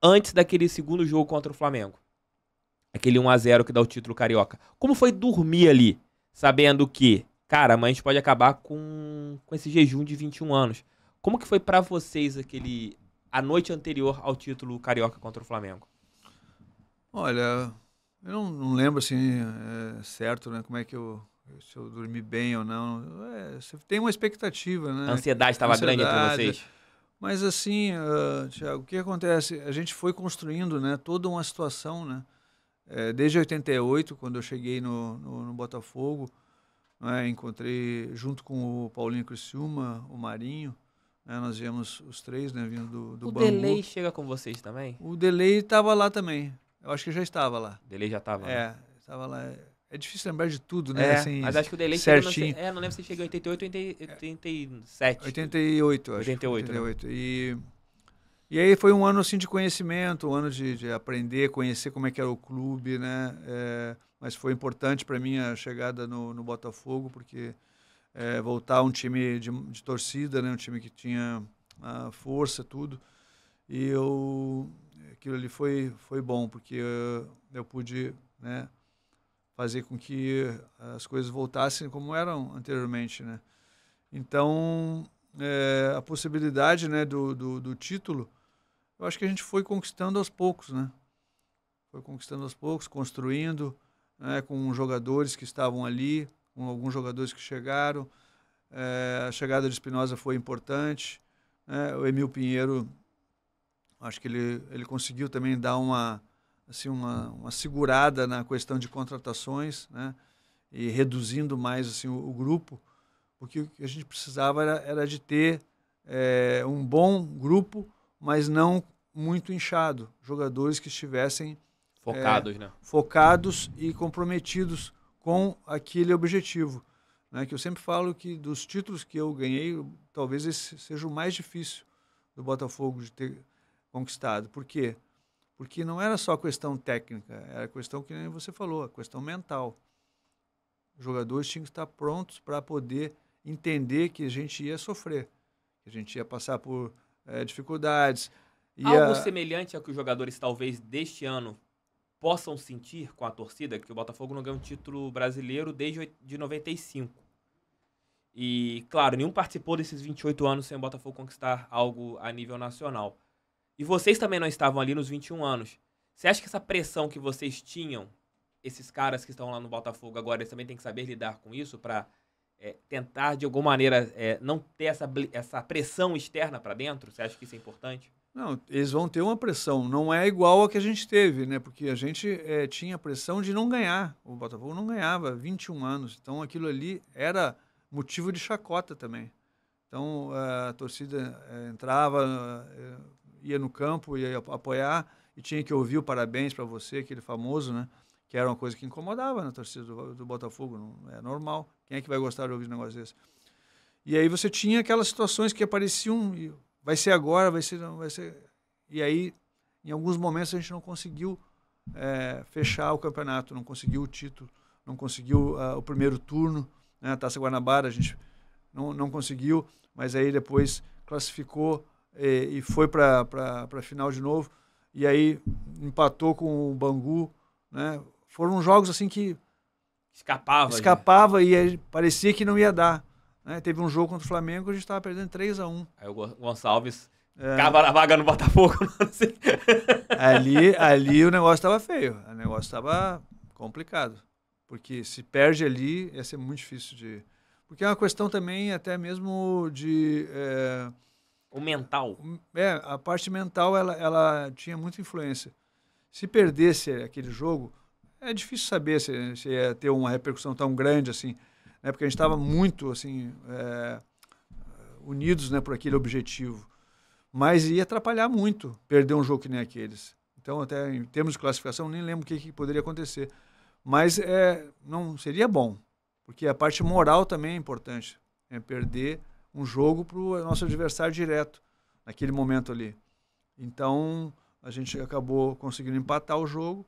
Speaker 1: antes daquele segundo jogo contra o Flamengo? Aquele 1-0 que dá o título carioca. Como foi dormir ali, sabendo que, cara, amanhã a gente pode acabar com esse jejum de 21 anos. Como que foi pra vocês a noite anterior ao título carioca contra o Flamengo?
Speaker 2: Olha, Eu não lembro, assim, certo, né? Como é que se eu dormi bem ou não. Você tem uma expectativa, né?
Speaker 1: A ansiedade estava grande entre vocês?
Speaker 2: Mas assim, Thiago, o que acontece? A gente foi construindo, né, toda uma situação, né? Desde 88, quando eu cheguei no Botafogo, né, encontrei, junto com o Paulinho Criciúma, o Marinho, né, nós viemos os três, né, vindo do Bangu.
Speaker 1: O Delay chega com vocês também?
Speaker 2: O Delay estava lá também. Eu acho que já estava lá.
Speaker 1: O Delay já estava,
Speaker 2: né? Estava lá. É difícil lembrar de tudo, né? Assim,
Speaker 1: mas acho que o Delay
Speaker 2: certinho.
Speaker 1: Chegou, não lembro se chegou em 88 ou 87.
Speaker 2: 88, acho.
Speaker 1: 88.
Speaker 2: Né? E aí foi um ano assim de conhecimento, um ano de aprender, conhecer como é que era o clube, né? Mas foi importante para mim a chegada no Botafogo, porque voltar a um time de torcida, né? Um time que tinha força, tudo. E aquilo ali foi bom, porque eu pude, né, fazer com que as coisas voltassem como eram anteriormente, né? Então, a possibilidade, né, do título, eu acho que a gente foi conquistando aos poucos, né? Foi conquistando aos poucos, construindo, né, com jogadores que estavam ali, com alguns jogadores que chegaram. A chegada de Espinosa foi importante, né? O Emil Pinheiro, acho que ele conseguiu também dar uma segurada na questão de contratações, né? E reduzindo mais assim, o grupo, porque o que a gente precisava era de ter um bom grupo, mas não muito inchado, jogadores que estivessem focados e comprometidos com aquele objetivo, né? Que eu sempre falo que dos títulos que eu ganhei, talvez esse seja o mais difícil do Botafogo de ter conquistado. Por quê? Porque não era só questão técnica, era questão que nem você falou, a questão mental. Os jogadores tinham que estar prontos para poder entender que a gente ia sofrer, que a gente ia passar por dificuldades.
Speaker 1: Algo semelhante ao que os jogadores talvez deste ano possam sentir com a torcida, que o Botafogo não ganha um título brasileiro desde de 95. E, claro, nenhum participou desses 28 anos sem o Botafogo conquistar algo a nível nacional. E vocês também não estavam ali nos 21 anos. Você acha que essa pressão que vocês tinham, esses caras que estão lá no Botafogo agora, eles também têm que saber lidar com isso para tentar, de alguma maneira, não ter essa pressão externa para dentro? Você acha que isso é importante?
Speaker 2: Não, eles vão ter uma pressão. Não é igual a que a gente teve, né? Porque a gente tinha a pressão de não ganhar. O Botafogo não ganhava 21 anos. Então, aquilo ali era motivo de chacota também. Então, a torcida entrava, ia no campo, ia apoiar e tinha que ouvir o parabéns para você, aquele famoso, né? Que era uma coisa que incomodava na torcida do Botafogo. Não é normal. Quem é que vai gostar de ouvir um negócio desse? E aí você tinha aquelas situações que apareciam... Vai ser agora, vai ser... E aí, em alguns momentos, a gente não conseguiu fechar o campeonato, não conseguiu o título, não conseguiu o primeiro turno, né? A Taça Guanabara a gente não conseguiu, mas aí depois classificou e foi para a final de novo, e aí empatou com o Bangu, né? Foram jogos assim que escapava e aí parecia que não ia dar. Teve um jogo contra o Flamengo, a gente estava perdendo 3-1.
Speaker 1: Aí o Gonçalves cava a vaga no Botafogo.
Speaker 2: ali o negócio estava feio, o negócio estava complicado. Porque se perde ali, ia ser muito difícil de... Porque é uma questão também até mesmo de...
Speaker 1: O mental.
Speaker 2: A parte mental, ela tinha muita influência. Se perdesse aquele jogo, é difícil saber se ia ter uma repercussão tão grande assim, né? Porque a gente estava muito assim, unidos, né, por aquele objetivo. Mas ia atrapalhar muito perder um jogo que nem aqueles. Então, até em termos de classificação, nem lembro o que poderia acontecer. Mas não seria bom, porque a parte moral também é importante. Perder um jogo para o nosso adversário direto, naquele momento ali. Então, a gente acabou conseguindo empatar o jogo.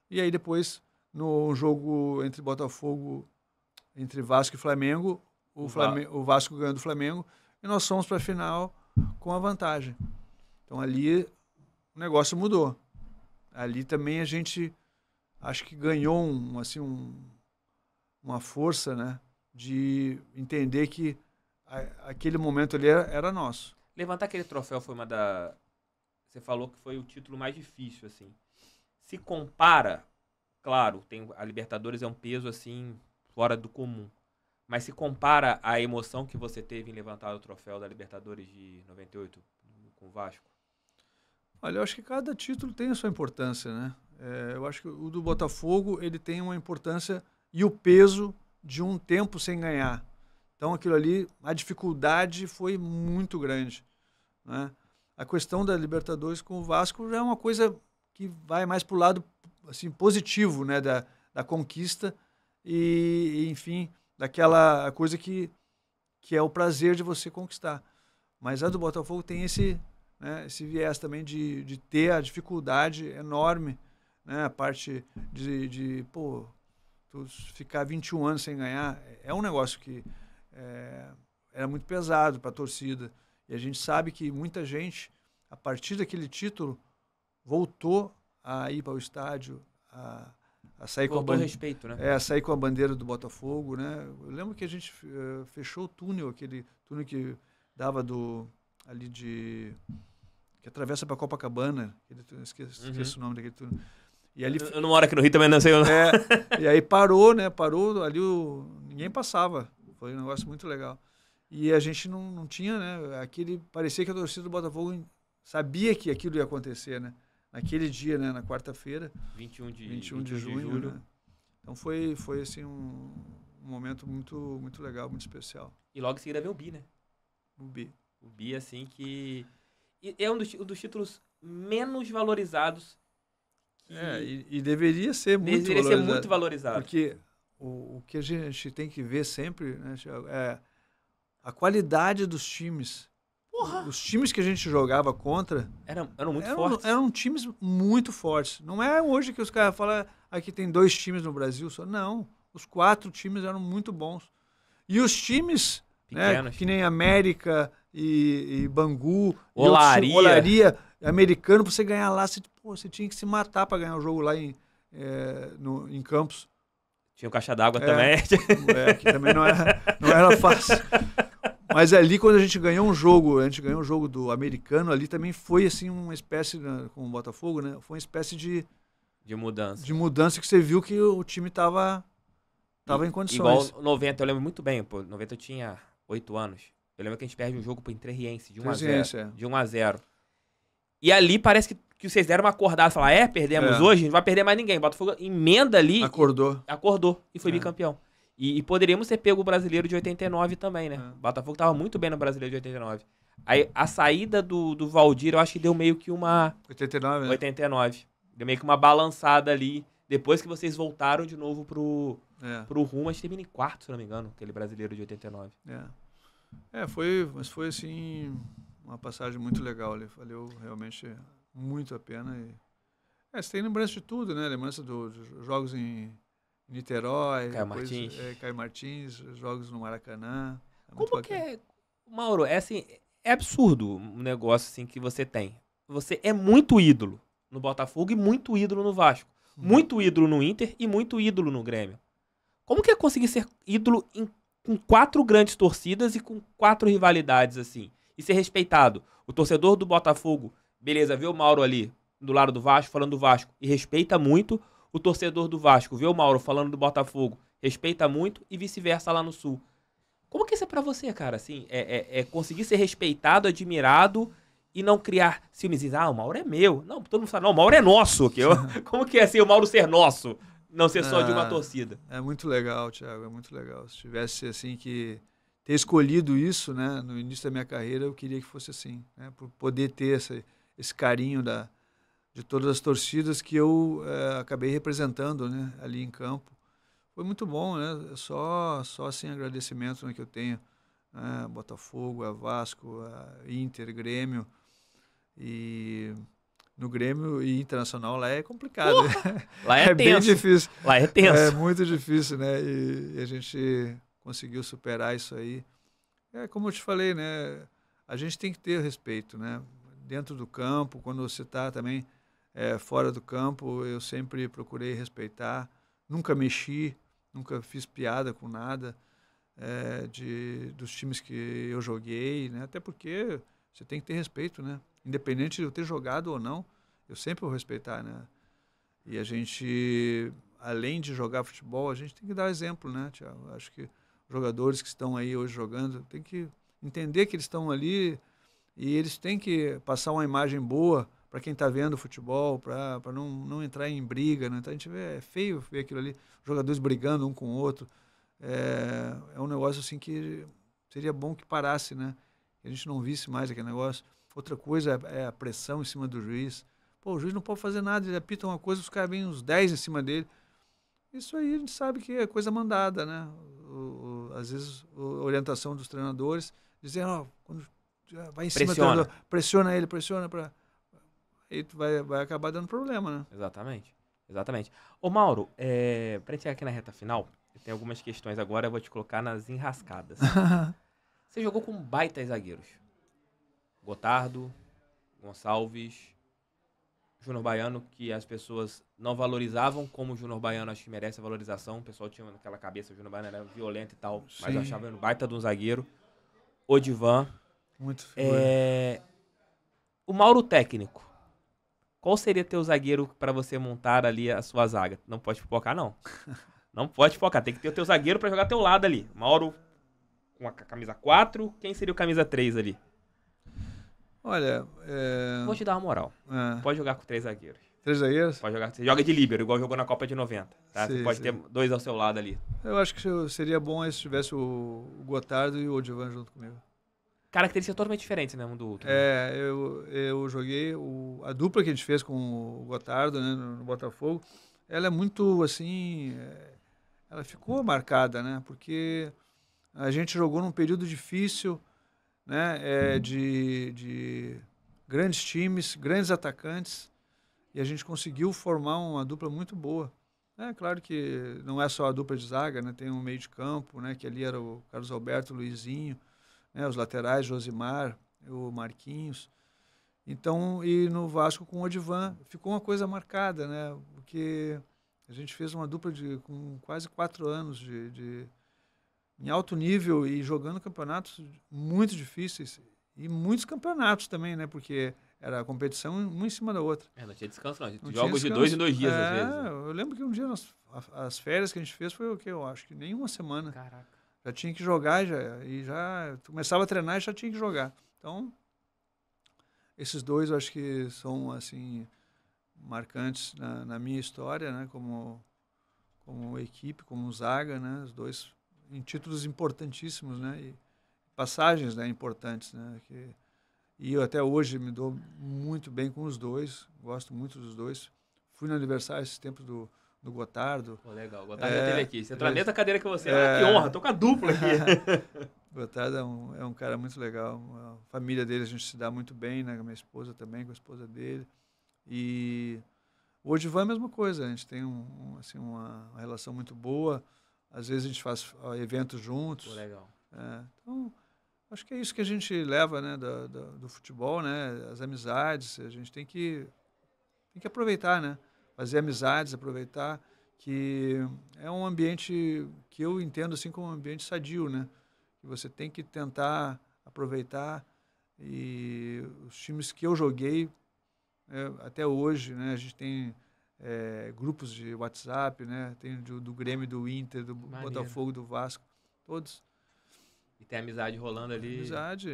Speaker 2: E aí depois, no jogo entre Botafogo, entre Vasco e Flamengo, o Vasco ganhou do Flamengo e nós fomos para a final com a vantagem. Então ali o negócio mudou. Ali também a gente acho que ganhou uma força, né, de entender que aquele momento ali era nosso.
Speaker 1: Levantar aquele troféu foi você falou que foi o título mais difícil, assim. Se compara, claro, a Libertadores é um peso assim fora do comum. Mas se compara a emoção que você teve em levantar o troféu da Libertadores de 98 com o Vasco?
Speaker 2: Olha, eu acho que cada título tem a sua importância, né? Eu acho que o do Botafogo, ele tem uma importância e o peso de um tempo sem ganhar. Então, aquilo ali, a dificuldade foi muito grande, né? A questão da Libertadores com o Vasco já é uma coisa que vai mais para o lado assim, positivo, né? Da conquista e, enfim, daquela coisa que é o prazer de você conquistar. Mas a do Botafogo tem esse viés também de ter a dificuldade enorme, né? A parte de tu ficar 21 anos sem ganhar é um negócio que era muito pesado para a torcida. E a gente sabe que muita gente, a partir daquele título, voltou a ir para o estádio, a sair com a bandeira.
Speaker 1: Respeito, né?
Speaker 2: A sair com a bandeira do Botafogo, né? Eu lembro que a gente fechou o túnel, aquele túnel que dava ali que atravessa para Copacabana. Esqueço o nome daquele túnel. E ali,
Speaker 1: eu não moro aqui no Rio, também não sei.
Speaker 2: E aí parou, né? Parou ali, ninguém passava. Foi um negócio muito legal. E a gente não tinha, né? Parecia que a torcida do Botafogo sabia que aquilo ia acontecer, né? Naquele dia, né? Na quarta-feira.
Speaker 1: 21
Speaker 2: de julho. Né? Então foi assim um momento muito, muito legal, muito especial.
Speaker 1: E logo em seguida veio o Bi, né?
Speaker 2: O Bi.
Speaker 1: O Bi, assim, que é um dos títulos menos valorizados.
Speaker 2: E deveria ser muito valorizado.
Speaker 1: Deveria ser muito valorizado.
Speaker 2: Porque o que a gente tem que ver sempre, né, Thiago, é a qualidade dos times.
Speaker 1: Porra!
Speaker 2: Os times que a gente jogava contra
Speaker 1: eram muito fortes.
Speaker 2: Eram times muito fortes. Não é hoje que os caras falam aqui tem 2 times no Brasil só. Não. Os 4 times eram muito bons. E os times, né, que nem América e Bangu,
Speaker 1: Olaria,
Speaker 2: americano, pra você ganhar lá, você tinha que se matar para ganhar o jogo lá em Campos.
Speaker 1: Tinha o Caixa d'Água também.
Speaker 2: Que também não era fácil. Mas ali, quando a gente ganhou um jogo do americano, ali também foi assim uma espécie, com o Botafogo, né? Foi uma espécie de
Speaker 1: mudança.
Speaker 2: De mudança que você viu que o time tava em condições.
Speaker 1: Igual 90, eu lembro muito bem, pô. 90 eu tinha 8 anos. Eu lembro que a gente perde um jogo pro Interriense de 1-0. De 1-0. E ali parece que vocês deram uma acordada. Falaram, perdemos hoje, não vai perder mais ninguém. Botafogo emenda ali. Acordou e foi bicampeão. E poderíamos ter pego o brasileiro de 89 também, né? O Botafogo tava muito bem no brasileiro de 89. Aí a saída do Valdir, eu acho que deu meio que uma...
Speaker 2: 89, né?
Speaker 1: 89. Deu meio que uma balançada ali. Depois que vocês voltaram de novo pro rumo, a gente termina em quarto, se não me engano, aquele brasileiro de 89.
Speaker 2: Mas foi assim, uma passagem muito legal ali. Valeu realmente muito a pena. Você tem lembrança de tudo, né? Lembrança dos jogos em Niterói,
Speaker 1: Caio
Speaker 2: Martins, jogos no Maracanã.
Speaker 1: Como que é, Mauro? É absurdo um negócio assim que você tem. Você é muito ídolo no Botafogo e muito ídolo no Vasco. Muito ídolo no Inter e muito ídolo no Grêmio. Como que é conseguir ser ídolo com 4 grandes torcidas e com 4 rivalidades assim? E ser respeitado? O torcedor do Botafogo, beleza, vê o Mauro ali do lado do Vasco, falando do Vasco, e respeita muito. O torcedor do Vasco vê o Mauro falando do Botafogo, respeita muito, e vice-versa lá no Sul. Como que isso é pra você, cara? Assim, conseguir ser respeitado, admirado e não criar ciúmes. O Mauro é meu. Não, todo mundo fala, não, o Mauro é nosso. Como que é assim, o Mauro ser nosso, não ser só de uma torcida?
Speaker 2: É muito legal, Thiago, é muito legal. Se tivesse assim que ter escolhido isso, né, no início da minha carreira, eu queria que fosse assim, né, por poder ter esse carinho de todas as torcidas que eu acabei representando, né, ali em campo. Foi muito bom, né? Só assim agradecimento, né, que eu tenho, né, Botafogo, a Vasco, a Inter, Grêmio. E no Grêmio e Internacional lá é complicado.
Speaker 1: Lá é tenso.
Speaker 2: Bem difícil.
Speaker 1: Lá é tenso.
Speaker 2: É muito difícil, né? E a gente conseguiu superar isso aí. Como eu te falei, né? A gente tem que ter respeito, né? Dentro do campo, quando você está também fora do campo, eu sempre procurei respeitar. Nunca mexi, nunca fiz piada com nada dos times que eu joguei, né? Até porque você tem que ter respeito, né? Independente de eu ter jogado ou não, eu sempre vou respeitar, né? E a gente além de jogar futebol, a gente tem que dar exemplo, né, Thiago? Acho que os jogadores que estão aí hoje jogando tem que entender que eles estão ali e eles têm que passar uma imagem boa para quem está vendo futebol, para não entrar em briga, né? Então a gente vê, é feio ver aquilo ali, jogadores brigando um com o outro. É um negócio assim que seria bom que parasse, né? Que a gente não visse mais aquele negócio. Outra coisa é a pressão em cima do juiz. Pô, o juiz não pode fazer nada, ele apita uma coisa, os caras vêm uns 10 em cima dele. Isso aí a gente sabe que é coisa mandada, né? Às vezes a orientação dos treinadores, dizendo, ó, quando vai em cima do treinador, pressiona ele, pressiona para... Aí tu vai acabar dando problema, né?
Speaker 1: Exatamente, exatamente. Ô Mauro, pra gente chegar aqui na reta final, eu tenho algumas questões agora, eu vou te colocar nas enrascadas. Você jogou com baitas zagueiros. Gotardo, Gonçalves, Júnior Baiano, que as pessoas não valorizavam como o Júnior Baiano, acho que merece a valorização. O pessoal tinha naquela cabeça, o Júnior Baiano era violento e tal,
Speaker 2: Sim.
Speaker 1: mas eu achava ele um baita de um zagueiro. Odivan.
Speaker 2: Muito figura.
Speaker 1: O Mauro técnico. Qual seria teu zagueiro para você montar ali a sua zaga? Não pode pipocar, não. Não pode pipocar. Tem que ter o teu zagueiro para jogar teu lado ali. Mauro com a camisa 4. Quem seria o camisa 3 ali?
Speaker 2: Olha,
Speaker 1: vou te dar uma moral. Pode jogar com 3 zagueiros.
Speaker 2: 3 zagueiros?
Speaker 1: Pode jogar. Você joga de líbero, igual jogou na Copa de 90. Tá?
Speaker 2: Sim,
Speaker 1: você pode ter 2 ao seu lado ali.
Speaker 2: Eu acho que seria bom se tivesse o Gotardo e o Odivan junto comigo.
Speaker 1: Características totalmente diferentes, né, um do outro.
Speaker 2: Eu joguei a dupla que a gente fez com o Gotardo, né, no Botafogo. Ela é muito assim, ela ficou marcada, né, porque a gente jogou num período difícil, né, de grandes times, grandes atacantes, e a gente conseguiu formar uma dupla muito boa. É claro que não é só a dupla de zaga, né, tem um meio de campo, né, que ali era o Carlos Alberto, o Luizinho, né, os laterais, Josimar, o Marquinhos. Então, e no Vasco com o Odivan, ficou uma coisa marcada, né? Porque a gente fez uma dupla com quase 4 anos em alto nível e jogando campeonatos muito difíceis. E muitos campeonatos também, né? Porque era a competição uma em cima da outra.
Speaker 1: Não tinha descanso, não. Jogos de 2 em 2 dias, às vezes.
Speaker 2: Eu lembro que um dia as férias que a gente fez foi o quê? Eu acho que nem uma semana.
Speaker 1: Caraca.
Speaker 2: Já tinha que jogar, já começava a treinar e já tinha que jogar. Então, esses dois eu acho que são, assim, marcantes na minha história, né? Como equipe, como zaga, né? Os dois em títulos importantíssimos, né? E passagens, né, importantes, né? E eu até hoje me dou muito bem com os dois, gosto muito dos dois. Fui no aniversário esses tempos do Gotardo.
Speaker 1: Pô, legal, o Gotardo já esteve aqui. Você entrou na mesma cadeira que você. Que honra, tô com a dupla aqui.
Speaker 2: O Gotardo é um cara muito legal. A família dele, a gente se dá muito bem, né? Com a minha esposa também, com a esposa dele. E o Odivan é a mesma coisa. A gente tem assim, uma relação muito boa. Às vezes a gente faz eventos juntos.
Speaker 1: Pô, legal.
Speaker 2: Então, acho que é isso que a gente leva, né? Do futebol, né? As amizades. A gente tem que aproveitar, né? Fazer amizades, aproveitar, que é um ambiente que eu entendo assim como um ambiente sadio, né? Que você tem que tentar aproveitar, e os times que eu joguei até hoje, né? A gente tem grupos de WhatsApp, né? Tem do Grêmio, do Inter, do Botafogo, do Vasco, todos.
Speaker 1: E tem amizade rolando ali.
Speaker 2: Amizade,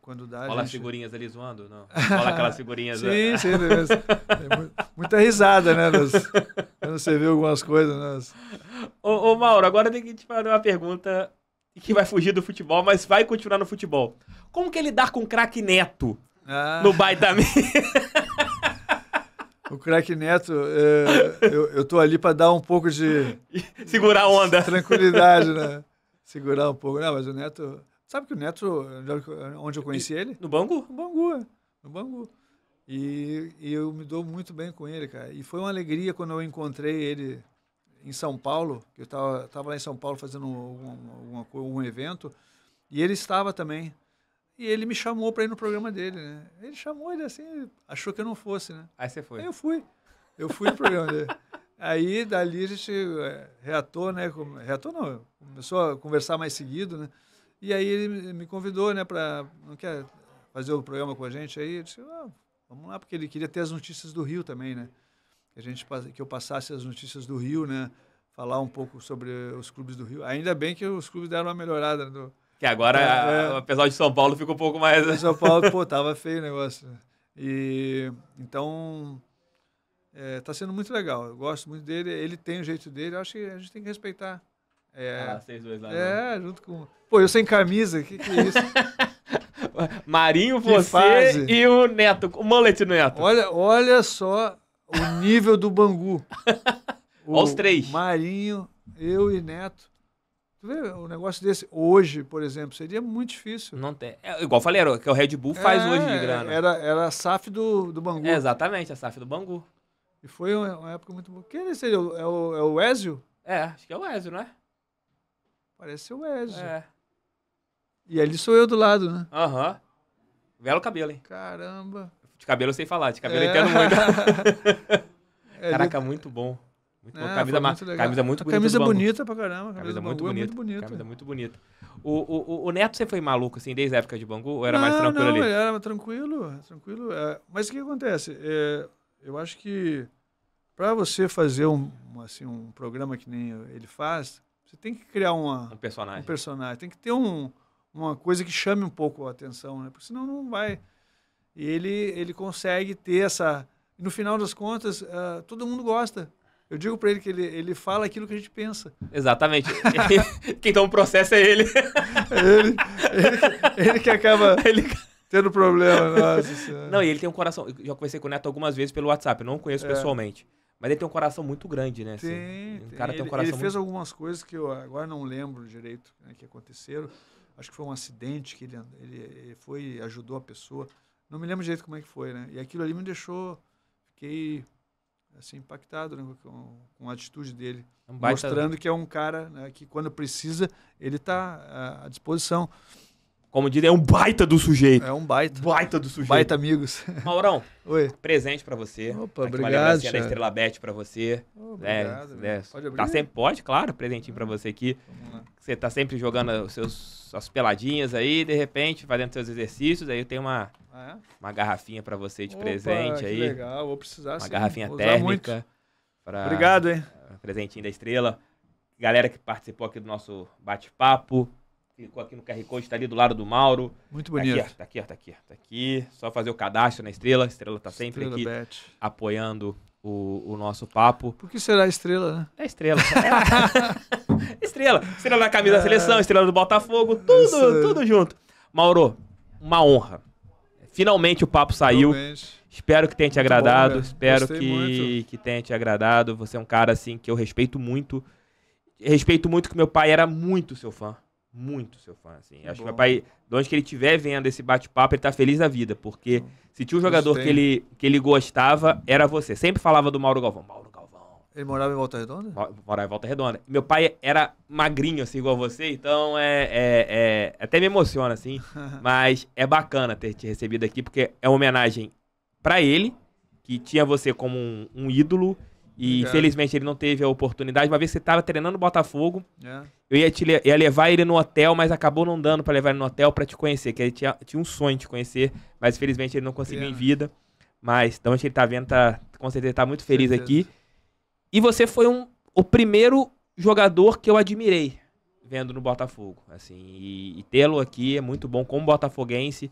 Speaker 2: quando dá.
Speaker 1: Rola as figurinhas ali zoando? Não. Rola aquelas figurinhas.
Speaker 2: Sim, sim. Muita risada, né? Quando você vê algumas coisas.
Speaker 1: Ô, Mauro, agora tem que te fazer uma pergunta que vai fugir do futebol, mas vai continuar no futebol. Como que é lidar com o craque Neto no Baita
Speaker 2: O craque Neto, eu tô ali para dar um pouco de...
Speaker 1: Segurar a onda.
Speaker 2: Tranquilidade, né? Segurar um pouco. Não, mas o Neto... Sabe que o Neto, onde eu conheci ele?
Speaker 1: No Bangu?
Speaker 2: No Bangu. E eu me dou muito bem com ele, cara. E foi uma alegria quando eu encontrei ele em São Paulo, que eu tava lá em São Paulo fazendo um evento, e ele estava também. E ele me chamou para ir no programa dele, né? Ele chamou, ele assim, achou que eu não fosse, né?
Speaker 1: Aí você foi.
Speaker 2: Aí eu fui no programa dele. Aí, dali, a gente reatou, né? Reatou não, começou a conversar mais seguido, né? E aí ele me convidou, né, não quer fazer o programa com a gente? Aí eu disse, vamos lá, porque ele queria ter as notícias do Rio também, né? que eu passasse as notícias do Rio, né? Falar um pouco sobre os clubes do Rio. Ainda bem que os clubes deram uma melhorada.
Speaker 1: Que agora, apesar de São Paulo, fica um pouco mais...
Speaker 2: O São Paulo, pô, tava feio o negócio. Então, tá sendo muito legal. Eu gosto muito dele, ele tem o jeito dele, eu acho que a gente tem que respeitar.
Speaker 1: Vocês dois lá.
Speaker 2: Junto com... Pô, eu sem camisa, que é isso?
Speaker 1: Marinho, você e o Neto, o mullet do Neto.
Speaker 2: Olha só o nível do Bangu.
Speaker 1: Os três.
Speaker 2: Marinho, eu e Neto. Tu vê, um negócio desse hoje, por exemplo, seria muito difícil.
Speaker 1: Não tem. Igual eu falei, era o que o Red Bull faz hoje de grana.
Speaker 2: Era a SAF do Bangu.
Speaker 1: Exatamente, a SAF do Bangu.
Speaker 2: E foi uma época muito boa. Quem seria? É o Ezio?
Speaker 1: Acho que é o Ezio, não é?
Speaker 2: Parece ser o Ezio. E ali sou eu do lado, né?
Speaker 1: Aham. Belo cabelo, hein?
Speaker 2: Caramba.
Speaker 1: De cabelo eu sei falar, de cabelo eu entendo muito. Caraca, muito bom. Muito bom. Camisa muito bonita.
Speaker 2: Camisa bonita pra caramba.
Speaker 1: Camisa muito bonita. Camisa muito bonita. O Neto sempre foi maluco, assim, desde a época de Bangu? Ou era mais tranquilo ali?
Speaker 2: Não, ele era tranquilo. Mas o que acontece? Eu acho que pra você fazer um programa que nem ele faz, você tem que criar um personagem. Tem que ter uma coisa que chame um pouco a atenção, né? Porque senão não vai. E ele consegue ter essa... No final das contas, todo mundo gosta. Eu digo para ele que ele fala aquilo que a gente pensa.
Speaker 1: Exatamente. Quem toma o processo é ele.
Speaker 2: ele que acaba tendo problema. Nossa.
Speaker 1: Não, e ele tem um coração... Eu já conversei com o Neto algumas vezes pelo WhatsApp, eu não conheço pessoalmente. Mas ele tem um coração muito grande, né?
Speaker 2: Tem.
Speaker 1: O cara tem um coração
Speaker 2: ele fez algumas coisas que eu agora não lembro direito, né, que aconteceram. Acho que foi um acidente que ele foi e ajudou a pessoa. Não me lembro direito como é que foi, né? E aquilo ali me deixou... Fiquei assim, impactado, né, com a atitude dele. Mostrando que é um cara, né, que quando precisa, ele está à disposição.
Speaker 1: Como diz, é um baita do sujeito.
Speaker 2: É um baita.
Speaker 1: Baita do sujeito.
Speaker 2: Baita amigos.
Speaker 1: Maurão,
Speaker 2: oi.
Speaker 1: Presente pra você.
Speaker 2: Opa,
Speaker 1: aqui
Speaker 2: obrigado.
Speaker 1: Uma lembrancinha da Estrela Bet pra você.
Speaker 2: Obrigado. Pode abrir?
Speaker 1: Tá sempre, pode, claro, presentinho pra você aqui.
Speaker 2: Vamos lá.
Speaker 1: Você tá sempre jogando suas peladinhas aí, de repente, fazendo seus exercícios. Aí eu tenho uma garrafinha pra você de presente aí.
Speaker 2: Legal, vou precisar
Speaker 1: uma garrafinha térmica.
Speaker 2: Obrigado, hein?
Speaker 1: Presentinho da Estrela. Galera que participou aqui do nosso bate-papo. Ficou aqui no QR Code, tá ali do lado do Mauro.
Speaker 2: Muito bonito.
Speaker 1: Tá aqui. Só fazer o cadastro na Estrela. A Estrela tá sempre aqui
Speaker 2: Bet.
Speaker 1: apoiando o nosso papo.
Speaker 2: Por que será a Estrela, né?
Speaker 1: É Estrela. Estrela na camisa da seleção, Estrela do Botafogo, tudo junto. Mauro, uma honra. Finalmente o papo saiu.
Speaker 2: Realmente.
Speaker 1: Espero que tenha te agradado.
Speaker 2: Bom,
Speaker 1: espero
Speaker 2: que
Speaker 1: tenha te agradado. Você é um cara assim que eu respeito muito. Respeito muito que meu pai era muito seu fã. Muito seu fã, assim. Acho que meu pai, de onde que ele estiver vendo esse bate-papo, ele tá feliz da vida. Porque se tinha um jogador que ele gostava, era você. Sempre falava do Mauro Galvão.
Speaker 2: Ele morava em Volta Redonda?
Speaker 1: Morava em Volta Redonda. Meu pai era magrinho, assim, igual você, então até me emociona, assim. Mas é bacana ter te recebido aqui, porque é uma homenagem pra ele, que tinha você como um ídolo, e infelizmente ele não teve a oportunidade. Uma vez que você tava treinando no Botafogo, eu ia levar ele no hotel, mas acabou não dando pra levar ele no hotel pra te conhecer, que ele tinha um sonho de te conhecer, mas infelizmente ele não conseguiu em vida. Mas, então, onde ele tá vendo, com certeza tá muito feliz aqui. E você foi o primeiro jogador que eu admirei vendo no Botafogo, assim, e tê-lo aqui é muito bom como botafoguense,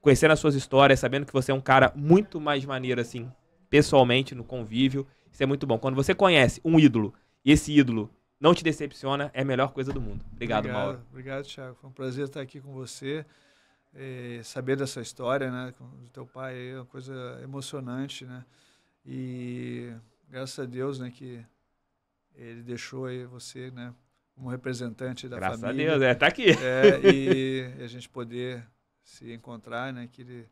Speaker 1: conhecendo as suas histórias, sabendo que você é um cara muito mais maneiro, assim, pessoalmente, no convívio, isso é muito bom. Quando você conhece um ídolo, e esse ídolo não te decepciona, é a melhor coisa do mundo. Obrigado, Mauro.
Speaker 2: Obrigado, Thiago. Foi um prazer estar aqui com você, saber dessa história, né, do teu pai, é uma coisa emocionante, né, e... Graças a Deus, né, que ele deixou aí você, né, como representante da família.
Speaker 1: Graças a Deus, tá aqui.
Speaker 2: E a gente poder se encontrar, né, que ele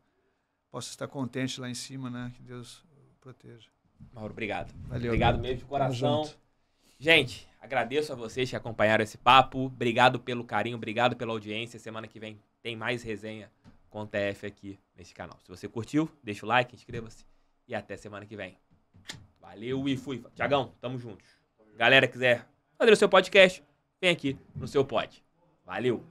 Speaker 2: possa estar contente lá em cima, né, que Deus o proteja.
Speaker 1: Mauro, obrigado.
Speaker 2: Valeu.
Speaker 1: Obrigado mesmo de coração. Gente, agradeço a vocês que acompanharam esse papo. Obrigado pelo carinho, obrigado pela audiência. Semana que vem tem mais resenha com o TF aqui nesse canal. Se você curtiu, deixa o like, inscreva-se e até semana que vem. Valeu e fui. Tiagão, tamo juntos. Galera quiser fazer o seu podcast, vem aqui no seu pod. Valeu.